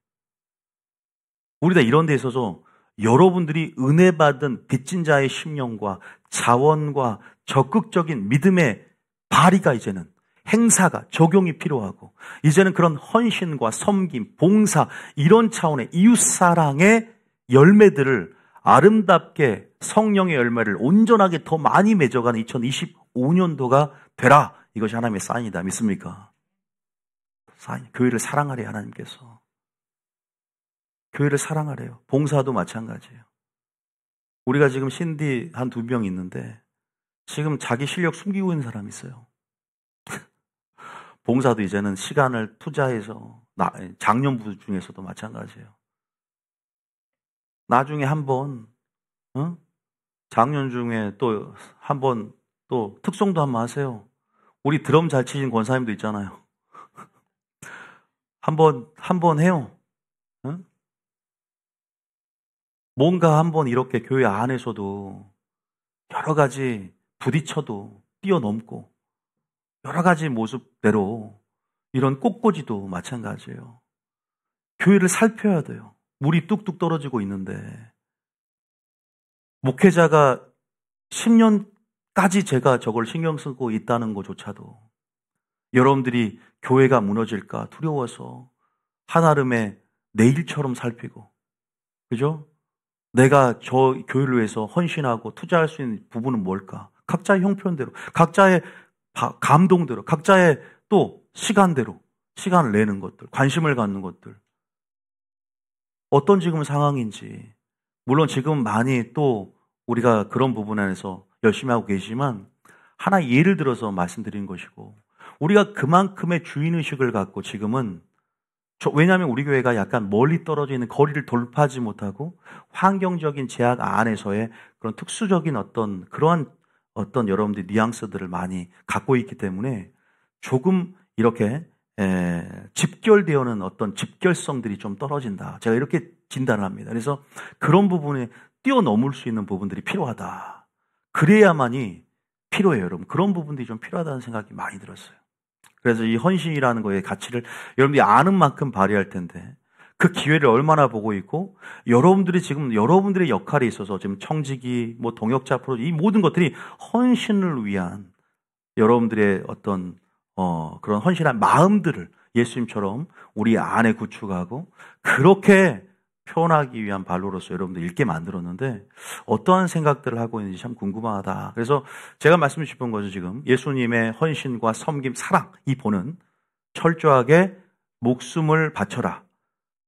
우리 다 이런 데 있어서 여러분들이 은혜 받은 빚진 자의 심령과 자원과 적극적인 믿음의 발휘가 이제는 행사가 적용이 필요하고, 이제는 그런 헌신과 섬김, 봉사, 이런 차원의 이웃사랑의 열매들을 아름답게 성령의 열매를 온전하게 더 많이 맺어가는 2025년도가 되라. 이것이 하나님의 사인이다. 믿습니까? 사인. 교회를 사랑하래 하나님께서. 교회를 사랑하래요. 봉사도 마찬가지예요. 우리가 지금 신디 한 2명 있는데 지금 자기 실력 숨기고 있는 사람이 있어요. 봉사도 이제는 시간을 투자해서 장년부 중에서도 마찬가지예요. 나중에 한번 작년 중에 또 한번 또 특송도 한번 하세요. 우리 드럼 잘 치신 권사님도 있잖아요. 한번 해요. 뭔가 한번 이렇게 교회 안에서도 여러 가지 부딪혀도 뛰어넘고 여러 가지 모습대로 이런 꽃꽂이도 마찬가지예요. 교회를 살펴야 돼요. 물이 뚝뚝 떨어지고 있는데 목회자가 10년까지 제가 저걸 신경 쓰고 있다는 것조차도 여러분들이 교회가 무너질까 두려워서 한아름에 내일처럼 살피고, 그죠? 내가 저 교회를 위해서 헌신하고 투자할 수 있는 부분은 뭘까? 각자의 형편대로, 각자의 감동대로, 각자의 또 시간대로 시간을 내는 것들, 관심을 갖는 것들. 어떤 지금 상황인지, 물론 지금 많이 또 우리가 그런 부분 안에서 열심히 하고 계시지만 하나 예를 들어서 말씀드린 것이고, 우리가 그만큼의 주인의식을 갖고 지금은 왜냐하면 우리 교회가 약간 멀리 떨어져 있는 거리를 돌파하지 못하고 환경적인 제약 안에서의 그런 특수적인 그러한 여러분들이 뉘앙스들을 많이 갖고 있기 때문에 조금 이렇게 집결되어는 어떤 집결성들이 좀 떨어진다. 제가 이렇게 진단을 합니다. 그래서 그런 부분에 뛰어넘을 수 있는 부분들이 필요하다. 그래야만이 필요해요, 여러분. 그런 부분들이 좀 필요하다는 생각이 많이 들었어요. 그래서 이 헌신이라는 거의 가치를 여러분들이 아는 만큼 발휘할 텐데 그 기회를 얼마나 보고 있고, 여러분들이 지금 여러분들의 역할에 있어서 지금 청지기, 동역자 프로젝트, 이 모든 것들이 헌신을 위한 여러분들의 어떤 그런 헌신한 마음들을 예수님처럼 우리 안에 구축하고 그렇게 표현하기 위한 발로로서 여러분들 읽게 만들었는데 어떠한 생각들을 하고 있는지 참 궁금하다. 그래서 제가 말씀드리고 싶은 것은 지금 예수님의 헌신과 섬김, 사랑, 이 본은 철저하게 목숨을 바쳐라.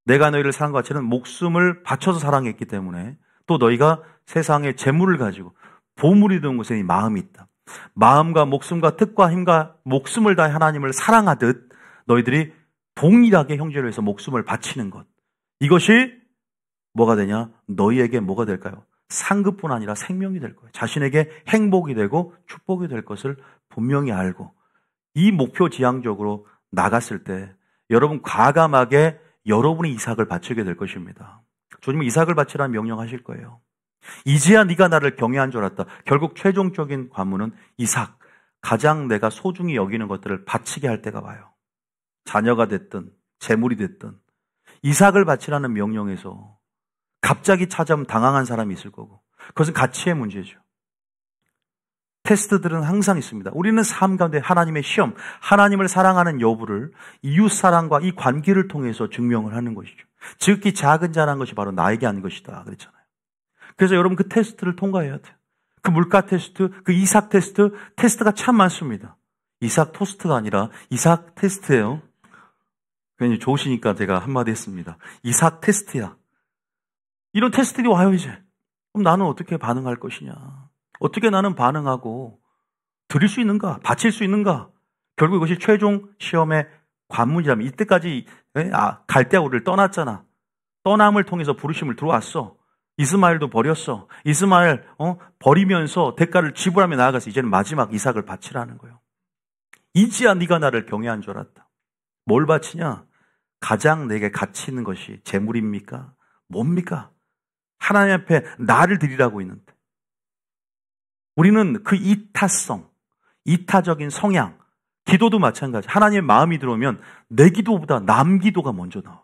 내가 너희를 사랑한 것 같이는 목숨을 바쳐서 사랑했기 때문에 또 너희가 세상의 재물을 가지고 보물이 된 곳에 이 마음이 있다. 마음과 목숨과 뜻과 힘과 목숨을 다해 하나님을 사랑하듯 너희들이 동일하게 형제를 위해서 목숨을 바치는 것. 이것이 뭐가 되냐? 너희에게 뭐가 될까요? 상급뿐 아니라 생명이 될 거예요. 자신에게 행복이 되고 축복이 될 것을 분명히 알고 이 목표 지향적으로 나갔을 때 여러분 과감하게 여러분이 이삭을 바치게 될 것입니다. 주님은 이삭을 바치라는 명령하실 거예요. 이제야 네가 나를 경외한 줄 알았다. 결국 최종적인 관문은 이삭, 가장 내가 소중히 여기는 것들을 바치게 할 때가 와요. 자녀가 됐든 재물이 됐든 이삭을 바치라는 명령에서 갑자기 찾아오면 당황한 사람이 있을 거고, 그것은 가치의 문제죠. 테스트들은 항상 있습니다. 우리는 삶 가운데 하나님의 시험, 하나님을 사랑하는 여부를 이웃사랑과 이 관계를 통해서 증명을 하는 것이죠. 지극히 작은 자라는 것이 바로 나에게 한 것이다 그랬잖아요. 그래서 여러분 그 테스트를 통과해야 돼요. 그 물가 테스트, 그 이삭 테스트, 테스트가 참 많습니다. 이삭 토스트가 아니라 이삭 테스트예요. 괜히 좋으시니까 제가 한마디 했습니다. 이삭 테스트야. 이런 테스트들이 와요 이제. 그럼 나는 어떻게 반응할 것이냐. 어떻게 나는 반응하고 드릴 수 있는가? 바칠 수 있는가? 결국 이것이 최종 시험의 관문이라면 이때까지 갈대아 우리를 떠났잖아. 떠남을 통해서 부르심을 들어왔어. 이스마엘도 버렸어. 이스마엘 버리면서 대가를 지불하며 나아가서 이제는 마지막 이삭을 바치라는 거예요. 이제야 네가 나를 경외한 줄 알았다. 뭘 바치냐? 가장 내게 가치 있는 것이 재물입니까? 뭡니까? 하나님 앞에 나를 드리라고 있는데 우리는 그 이타성, 이타적인 성향, 기도도 마찬가지. 하나님의 마음이 들어오면 내 기도보다 남 기도가 먼저 나와.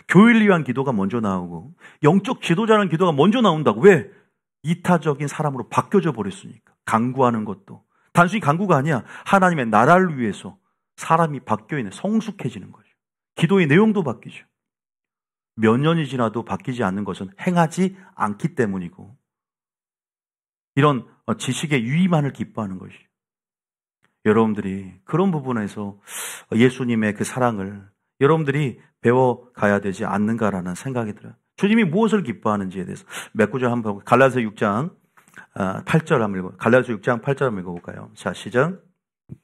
교회를 위한 기도가 먼저 나오고 영적 지도자라는 기도가 먼저 나온다고. 왜? 이타적인 사람으로 바뀌어져 버렸으니까. 간구하는 것도 단순히 간구가 아니야. 하나님의 나라를 위해서 사람이 바뀌어 있는 성숙해지는 거죠. 기도의 내용도 바뀌죠. 몇 년이 지나도 바뀌지 않는 것은 행하지 않기 때문이고 이런 지식의 유의만을 기뻐하는 것이에요. 여러분들이 그런 부분에서 예수님의 그 사랑을 여러분들이 배워가야 되지 않는가라는 생각이 들어요. 주님이 무엇을 기뻐하는지에 대해서 몇 구절 한번 보고 갈라디아서 6장 8절 한번 읽어볼까요? 갈라디아서 6장 8절 한번 읽어볼까요? 자, 시작.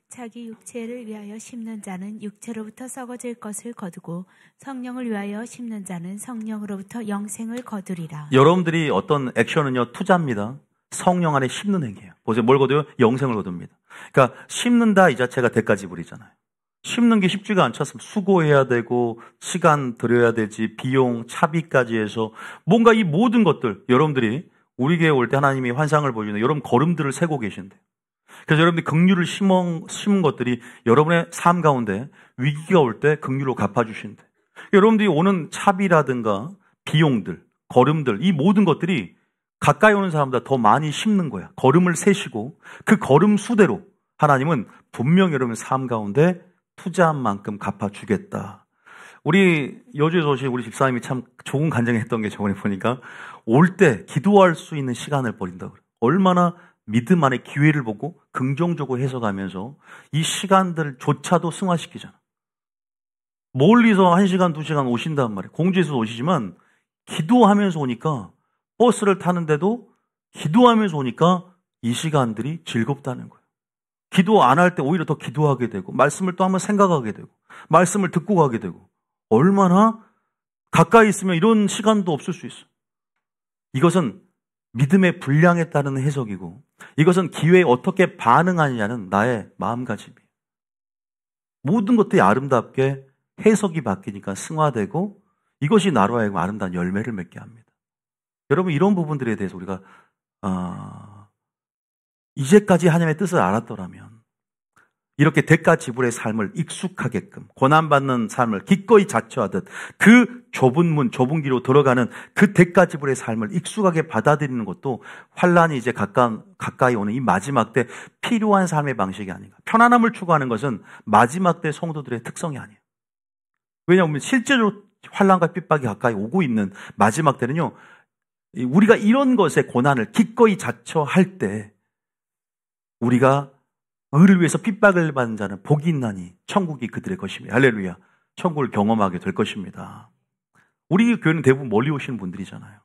자기 육체를 위하여 심는 자는 육체로부터 썩어질 것을 거두고 성령을 위하여 심는 자는 성령으로부터 영생을 거두리라. 여러분들이 어떤 액션은요, 투자입니다. 성령 안에 심는 행위예요. 보세요. 뭘 거둬요? 영생을 거둡니다. 그러니까 심는다 이 자체가 대가 지불이잖아요. 심는 게 쉽지가 않죠. 수고해야 되고 시간 들여야 되지, 비용, 차비까지 해서 뭔가 이 모든 것들 여러분들이 우리 교회에 올 때 하나님이 환상을 보여주는 여러분 걸음들을 세고 계신대요. 그래서 여러분들이 긍휼을 심은 것들이 여러분의 삶 가운데 위기가 올 때 긍휼로 갚아주신대. 여러분들이 오는 차비라든가 비용들, 걸음들 이 모든 것들이 가까이 오는 사람보다 더 많이 심는 거야. 걸음을 세시고 그 걸음 수대로 하나님은 분명히 여러분의 삶 가운데 투자한 만큼 갚아주겠다. 우리 여주에서 오신 우리 집사님이 참 좋은 간증을 했던 게 저번에 보니까 올 때 기도할 수 있는 시간을 버린다고 그래요. 얼마나 믿음 안에 기회를 보고 긍정적으로 해석하면서 이 시간들조차도 승화시키잖아. 멀리서 1시간, 2시간 오신단 말이에요. 공주에서 오시지만 기도하면서 오니까 버스를 타는데도 기도하면서 오니까 이 시간들이 즐겁다는 거예요. 기도 안 할 때 오히려 더 기도하게 되고 말씀을 또 한번 생각하게 되고 말씀을 듣고 가게 되고 얼마나 가까이 있으면 이런 시간도 없을 수 있어. 이것은 믿음의 분량에 따른 해석이고 이것은 기회에 어떻게 반응하느냐는 나의 마음가짐이에요. 모든 것들이 아름답게 해석이 바뀌니까 승화되고 이것이 나로 하여금 아름다운 열매를 맺게 합니다. 여러분 이런 부분들에 대해서 우리가 이제까지 하나님의 뜻을 알았더라면 이렇게 대가 지불의 삶을 익숙하게끔 고난받는 삶을 기꺼이 자처하듯 그 좁은 문, 좁은 길로 들어가는 그 대가 지불의 삶을 익숙하게 받아들이는 것도 환란이 이제 가까이 오는 이 마지막 때 필요한 삶의 방식이 아닌가. 편안함을 추구하는 것은 마지막 때 성도들의 특성이 아니에요. 왜냐하면 실제로 환란과 핍박이 가까이 오고 있는 마지막 때는요. 우리가 이런 것의 고난을 기꺼이 자처할 때 우리가 의를 위해서 핍박을 받는 자는 복이 있나니 천국이 그들의 것입니다. 할렐루야. 천국을 경험하게 될 것입니다. 우리 교회는 대부분 멀리 오시는 분들이잖아요.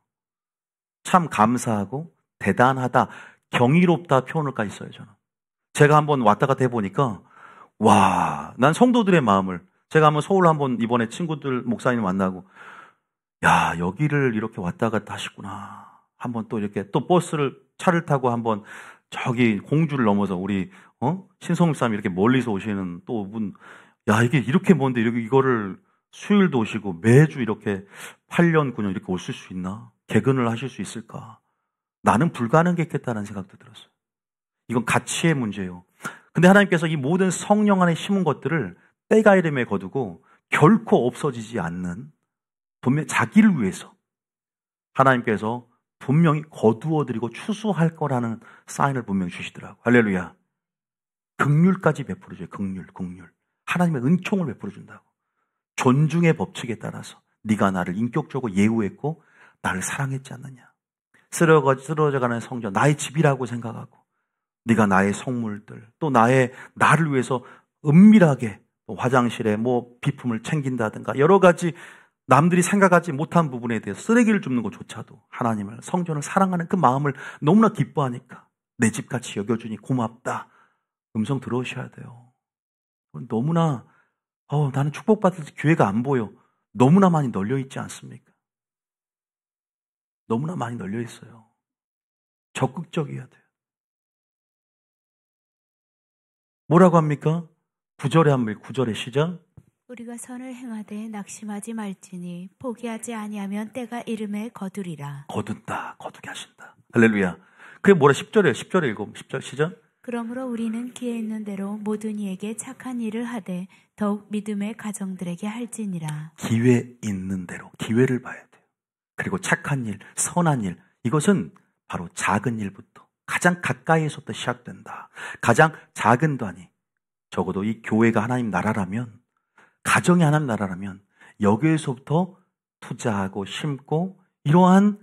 참 감사하고 대단하다, 경이롭다 표현을까지 써요. 저는. 제가 한번 왔다 갔다 해보니까 와, 난 성도들의 마음을 제가 한번 서울 한번 이번에 친구들 목사님 만나고 야, 여기를 이렇게 왔다 갔다 하시구나. 한번 또 이렇게 또 차를 타고 한번 저기 공주를 넘어서 우리 신성립사님 이렇게 멀리서 오시는 또 분, 야 이게 이렇게 먼데 이거를 수요일도 오시고 매주 이렇게 8년 9년 이렇게 오실 수 있나? 개근을 하실 수 있을까? 나는 불가능했겠다는 생각도 들었어요. 이건 가치의 문제예요. 근데 하나님께서 이 모든 성령 안에 심은 것들을 때가 이름에 거두고 결코 없어지지 않는 분명 자기를 위해서 하나님께서 분명히 거두어드리고 추수할 거라는 사인을 분명히 주시더라고요. 할렐루야. 긍휼까지 베풀어줘요. 긍휼. 하나님의 은총을 베풀어준다고. 존중의 법칙에 따라서 네가 나를 인격적으로 예우했고 나를 사랑했지 않느냐. 쓰러져가는 성전, 나의 집이라고 생각하고 네가 나의 성물들, 또 나를 위해서 은밀하게 화장실에 비품을 챙긴다든가 여러 가지 남들이 생각하지 못한 부분에 대해서 쓰레기를 줍는 것조차도 하나님을, 성전을 사랑하는 그 마음을 너무나 기뻐하니까 내 집같이 여겨주니 고맙다. 음성 들어오셔야 돼요. 너무나 나는 축복받을 기회가 안 보여. 너무나 많이 널려있지 않습니까? 너무나 많이 널려있어요. 적극적이어야 돼요. 뭐라고 합니까? 9절의 시작. 우리가 선을 행하되 낙심하지 말지니 포기하지 아니하면 때가 이름에 거두리라. 거둔다. 거두게 하신다. 할렐루야. 그게 뭐라 10절에 읽어. 10절 시작. 그러므로 우리는 기회 있는 대로 모든 이에게 착한 일을 하되 더욱 믿음의 가정들에게 할지니라. 기회 있는 대로 기회를 봐야 돼요. 그리고 착한 일, 선한 일, 이것은 바로 작은 일부터 가장 가까이에서부터 시작된다. 가장 작은 단위. 적어도 이 교회가 하나님 나라라면, 가정이 하나님 나라라면 여기에서부터 투자하고 심고 이러한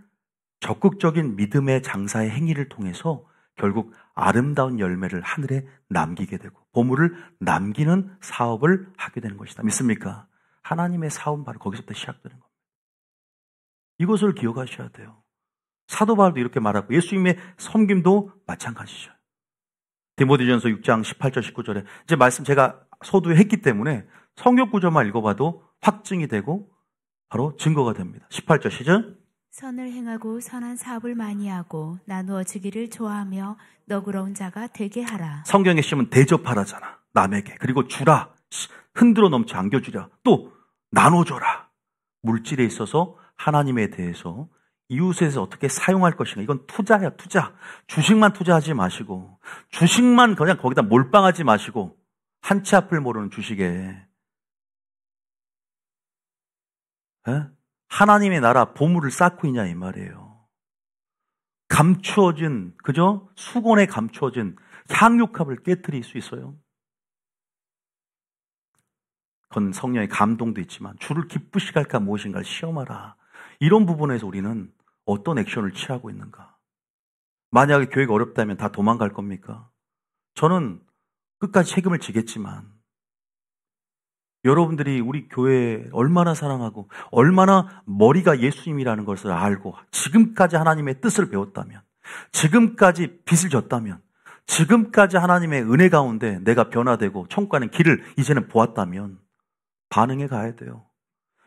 적극적인 믿음의 장사의 행위를 통해서 결국 아름다운 열매를 하늘에 남기게 되고 보물을 남기는 사업을 하게 되는 것이다. 믿습니까? 하나님의 사업은 바로 거기서부터 시작되는 겁니다. 이것을 기억하셔야 돼요. 사도 바울도 이렇게 말하고 예수님의 섬김도 마찬가지죠. 디모데전서 6장 18절 19절에 이제 말씀 제가 소두했기 때문에 성경 구절만 읽어봐도 확증이 되고 바로 증거가 됩니다. 18절 시작. 선을 행하고 선한 사업을 많이 하고 나누어 주기를 좋아하며 너그러운 자가 되게 하라. 성경에 쓰면 대접하라잖아. 남에게. 그리고 주라. 흔들어 넘쳐 안겨주라. 또 나눠줘라. 물질에 있어서 하나님에 대해서 이웃에서 어떻게 사용할 것인가. 이건 투자야, 투자. 주식만 투자하지 마시고 주식만 그냥 거기다 몰빵하지 마시고 한 치 앞을 모르는 주식에 하나님의 나라 보물을 쌓고 있냐 이 말이에요. 감추어진 그죠? 수건에 감추어진 향유컵을 깨트릴 수 있어요. 그건 성령의 감동도 있지만 주를 기쁘시게 할까 무엇인가를 시험하라. 이런 부분에서 우리는 어떤 액션을 취하고 있는가? 만약에 교회가 어렵다면 다 도망갈 겁니까? 저는 끝까지 책임을 지겠지만 여러분들이 우리 교회 얼마나 사랑하고 얼마나 머리가 예수님이라는 것을 알고 지금까지 하나님의 뜻을 배웠다면 지금까지 빚을 졌다면 지금까지 하나님의 은혜 가운데 내가 변화되고 천국 가는 길을 이제는 보았다면 반응해 가야 돼요.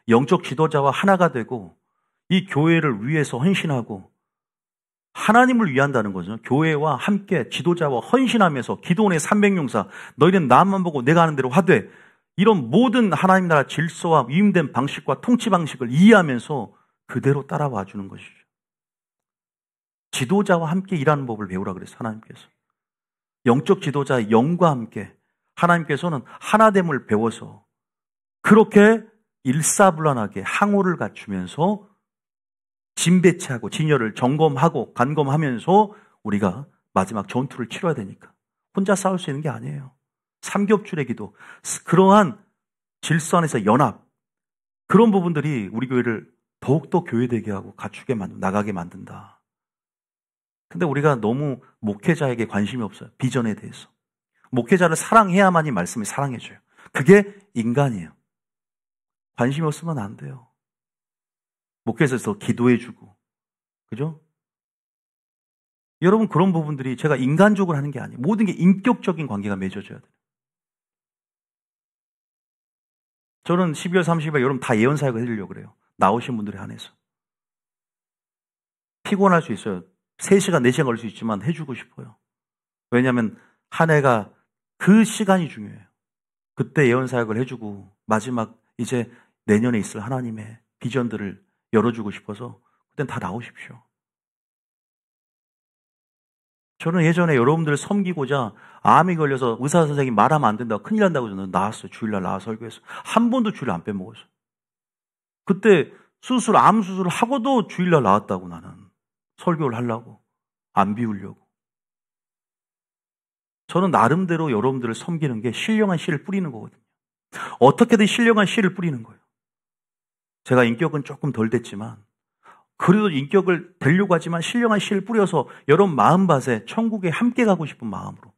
영적 지도자와 하나가 되고 이 교회를 위해서 헌신하고 하나님을 위한다는 거죠. 교회와 함께 지도자와 헌신하면서 기도원의 300용사 너희는 나만 보고 내가 하는 대로 하되 이런 모든 하나님 나라 질서와 위임된 방식과 통치 방식을 이해하면서 그대로 따라와 주는 것이죠. 지도자와 함께 일하는 법을 배우라 그랬어요. 하나님께서. 영적 지도자의 영과 함께 하나님께서는 하나됨을 배워서 그렇게 일사불란하게 항호를 갖추면서 진배치하고 진열을 점검하고 간검하면서 우리가 마지막 전투를 치러야 되니까 혼자 싸울 수 있는 게 아니에요. 삼겹줄의 기도, 그러한 질서 안에서 연합, 그런 부분들이 우리 교회를 더욱더 교회되게 하고 갖추게 나가게 만든다. 근데 우리가 너무 목회자에게 관심이 없어요. 비전에 대해서. 목회자를 사랑해야만이 말씀을 사랑해줘요. 그게 인간이에요. 관심이 없으면 안 돼요. 목회자에서 기도해주고, 그죠? 여러분 그런 부분들이 제가 인간적으로 하는 게 아니에요. 모든 게 인격적인 관계가 맺어져야 돼요. 저는 12월 30일 여러분 다 예언 사역을 해주려고 그래요. 나오신 분들에 한해서. 피곤할 수 있어요. 3시간, 4시간 걸릴 수 있지만 해주고 싶어요. 왜냐하면 한 해가 그 시간이 중요해요. 그때 예언 사역을 해주고 마지막 이제 내년에 있을 하나님의 비전들을 열어주고 싶어서 그땐 다 나오십시오. 저는 예전에 여러분들을 섬기고자 암이 걸려서 의사 선생님이 말하면 안 된다고 큰일 난다고 저는 나왔어요. 주일날 나와서 설교해서. 한 번도 주일 안 빼먹었어요. 그때 암 수술을 하고도 주일날 나왔다고 나는. 설교를 하려고. 안 비우려고. 저는 나름대로 여러분들을 섬기는 게 신령한 씨를 뿌리는 거거든요. 어떻게든 신령한 씨를 뿌리는 거예요. 제가 인격은 조금 덜 됐지만 그래도 인격을 되려고 하지만 신령한 씨를 뿌려서 여러분 마음밭에 천국에 함께 가고 싶은 마음으로.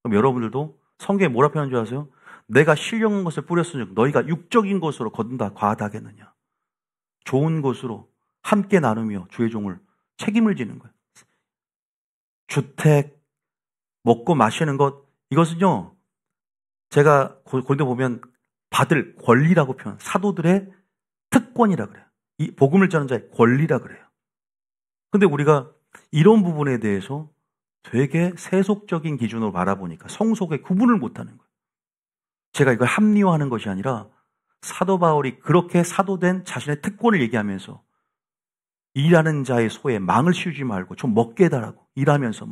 그럼 여러분들도 성경에 뭐라 표현한 줄 아세요? 내가 신령한 것을 뿌렸으니 너희가 육적인 것으로 거둔다 과하다겠느냐. 좋은 것으로 함께 나누며 주의 종을 책임을 지는 거예요. 주택, 먹고 마시는 것 이것은요. 제가 골대 보면 받을 권리라고 표현. 사도들의 특권이라 그래요. 이 복음을 전하는 자의 권리라 그래요. 근데 우리가 이런 부분에 대해서 되게 세속적인 기준으로 바라보니까 성속의 구분을 못하는 거예요. 제가 이걸 합리화하는 것이 아니라 사도 바울이 그렇게 사도된 자신의 특권을 얘기하면서 일하는 자의 소에 망을 씌우지 말고 좀 먹게 해달라고 일하면서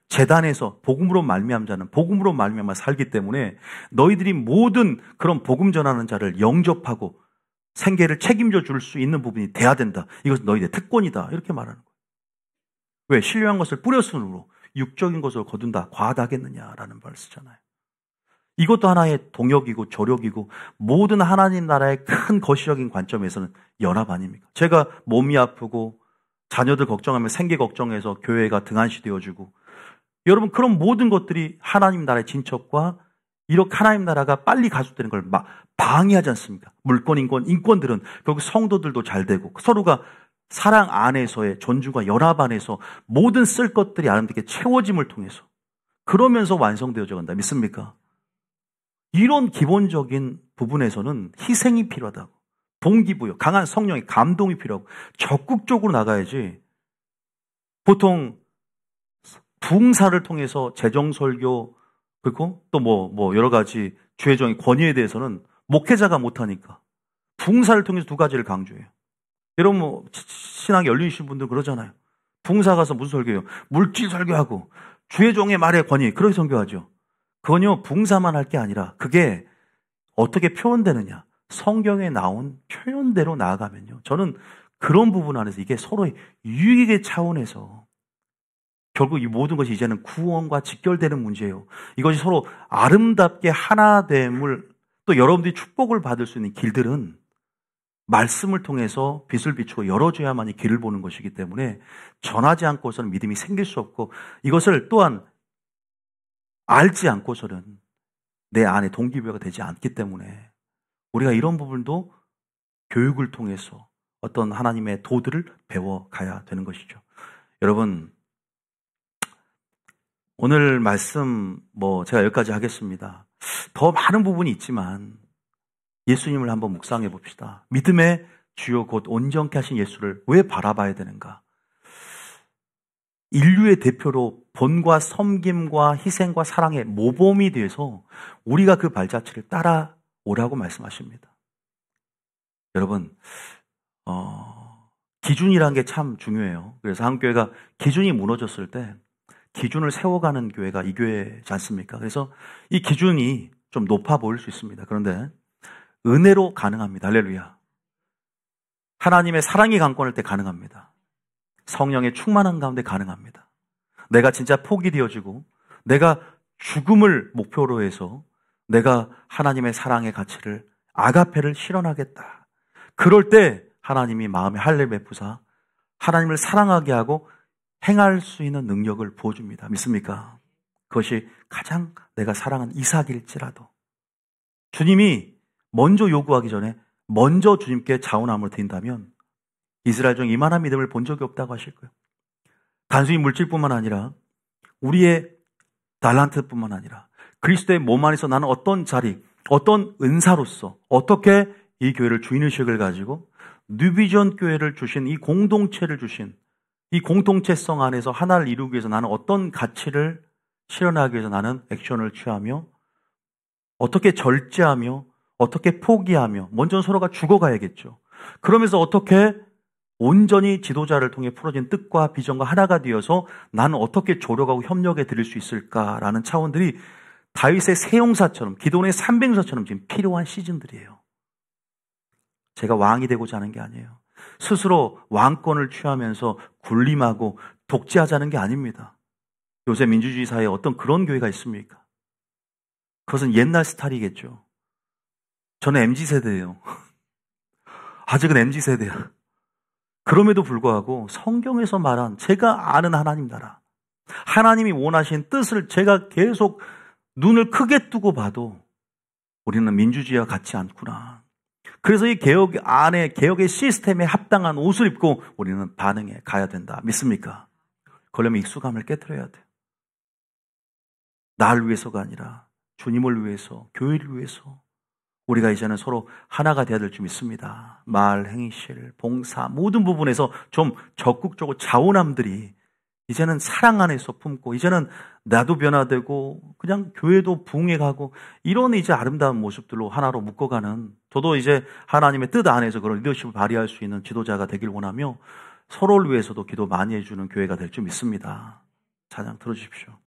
재단에서 복음으로 말미암은 자는 복음으로 말미암아 살기 때문에 너희들이 모든 그런 복음 전하는 자를 영접하고 생계를 책임져 줄 수 있는 부분이 돼야 된다. 이것은 너희들의 특권이다. 이렇게 말하는 거예요. 왜? 신령한 것을 뿌렸으므로 육적인 것을 거둔다. 과하다겠느냐라는 말을 쓰잖아요. 이것도 하나의 동역이고 조력이고 모든 하나님 나라의 큰 거시적인 관점에서는 연합 아닙니까? 제가 몸이 아프고 자녀들 걱정하면 생계 걱정해서 교회가 등한시 되어주고, 여러분 그런 모든 것들이 하나님 나라의 진척과 이렇게 하나님 나라가 빨리 가속되는 걸 방해하지 않습니까? 물권, 인권들은 결국 성도들도 잘 되고 서로가 사랑 안에서의 존중과 연합 안에서 모든 쓸 것들이 아름답게 채워짐을 통해서 그러면서 완성되어져 간다. 믿습니까? 이런 기본적인 부분에서는 희생이 필요하다고. 동기부여, 강한 성령의 감동이 필요하고 적극적으로 나가야지. 보통 부흥사를 통해서 재정설교 그리고 또 여러 가지 주의 종의 권위에 대해서는 목회자가 못하니까 부흥사를 통해서 두 가지를 강조해요. 여러분 신앙에 열리신 분들 그러잖아요. 부흥사 가서 무슨 설교해요? 물질 설교하고 주의 종의 말에 권위, 그렇게 설교하죠. 그건요 부흥사만 할 게 아니라 그게 어떻게 표현되느냐, 성경에 나온 표현대로 나아가면요, 저는 그런 부분 안에서 이게 서로의 유익의 차원에서 결국 이 모든 것이 이제는 구원과 직결되는 문제예요. 이것이 서로 아름답게 하나됨을, 또 여러분들이 축복을 받을 수 있는 길들은 말씀을 통해서 빛을 비추고 열어줘야만이 길을 보는 것이기 때문에 전하지 않고서는 믿음이 생길 수 없고, 이것을 또한 알지 않고서는 내 안에 동기부여가 되지 않기 때문에 우리가 이런 부분도 교육을 통해서 어떤 하나님의 도들을 배워가야 되는 것이죠. 여러분, 오늘 말씀 제가 여기까지 하겠습니다. 더 많은 부분이 있지만 예수님을 한번 묵상해 봅시다. 믿음의 주요 곧 온전케 하신 예수를 왜 바라봐야 되는가? 인류의 대표로 본과 섬김과 희생과 사랑의 모범이 돼서 우리가 그 발자취를 따라오라고 말씀하십니다. 여러분, 기준이라는 게 참 중요해요. 그래서 한국교회가 기준이 무너졌을 때 기준을 세워가는 교회가 이 교회지 않습니까? 그래서 이 기준이 좀 높아 보일 수 있습니다. 그런데 은혜로 가능합니다. 할렐루야. 하나님의 사랑이 강권할 때 가능합니다. 성령의 충만한 가운데 가능합니다. 내가 진짜 포기 되어지고 내가 죽음을 목표로 해서 내가 하나님의 사랑의 가치를, 아가페를 실현하겠다. 그럴 때 하나님이 마음에 할례 베푸사 하나님을 사랑하게 하고 행할 수 있는 능력을 부어줍니다. 믿습니까? 그것이 가장 내가 사랑하는 이삭일지라도 주님이 먼저 요구하기 전에 먼저 주님께 자원함을 드린다면 이스라엘 중 이만한 믿음을 본 적이 없다고 하실 거예요. 단순히 물질뿐만 아니라 우리의 달란트뿐만 아니라 그리스도의 몸 안에서 나는 어떤 자리, 어떤 은사로서 어떻게 이 교회를 주인의식을 가지고 뉴비전 교회를 주신 이 공동체를 주신 이 공동체성 안에서 하나를 이루기 위해서 나는 어떤 가치를 실현하기 위해서 나는 액션을 취하며 어떻게 절제하며 어떻게 포기하며 먼저 서로가 죽어가야겠죠. 그러면서 어떻게 온전히 지도자를 통해 풀어진 뜻과 비전과 하나가 되어서 나는 어떻게 조력하고 협력해 드릴 수 있을까라는 차원들이 다윗의 세용사처럼 기도원의 삼병사처럼 지금 필요한 시즌들이에요. 제가 왕이 되고자 하는 게 아니에요. 스스로 왕권을 취하면서 군림하고 독재하자는 게 아닙니다. 요새 민주주의 사회에 어떤 그런 교회가 있습니까? 그것은 옛날 스타일이겠죠. 저는 MZ세대예요. 아직은 MZ세대야. 그럼에도 불구하고 성경에서 말한 제가 아는 하나님 나라, 하나님이 원하신 뜻을 제가 계속 눈을 크게 뜨고 봐도 우리는 민주주의와 같지 않구나. 그래서 이 개혁 안에 개혁의 시스템에 합당한 옷을 입고 우리는 반응해 가야 된다. 믿습니까? 그러려면 익숙함을 깨트려야 돼요. 나를 위해서가 아니라 주님을 위해서, 교회를 위해서 우리가 이제는 서로 하나가 되어야 될 줄 믿습니다. 말, 행실, 봉사 모든 부분에서 좀 적극적으로 자원함들이 이제는 사랑 안에서 품고 이제는 나도 변화되고 그냥 교회도 부흥해가고 이런 이제 아름다운 모습들로 하나로 묶어가는, 저도 이제 하나님의 뜻 안에서 그런 리더십을 발휘할 수 있는 지도자가 되길 원하며 서로를 위해서도 기도 많이 해주는 교회가 될 줄 믿습니다. 찬양 들어주십시오.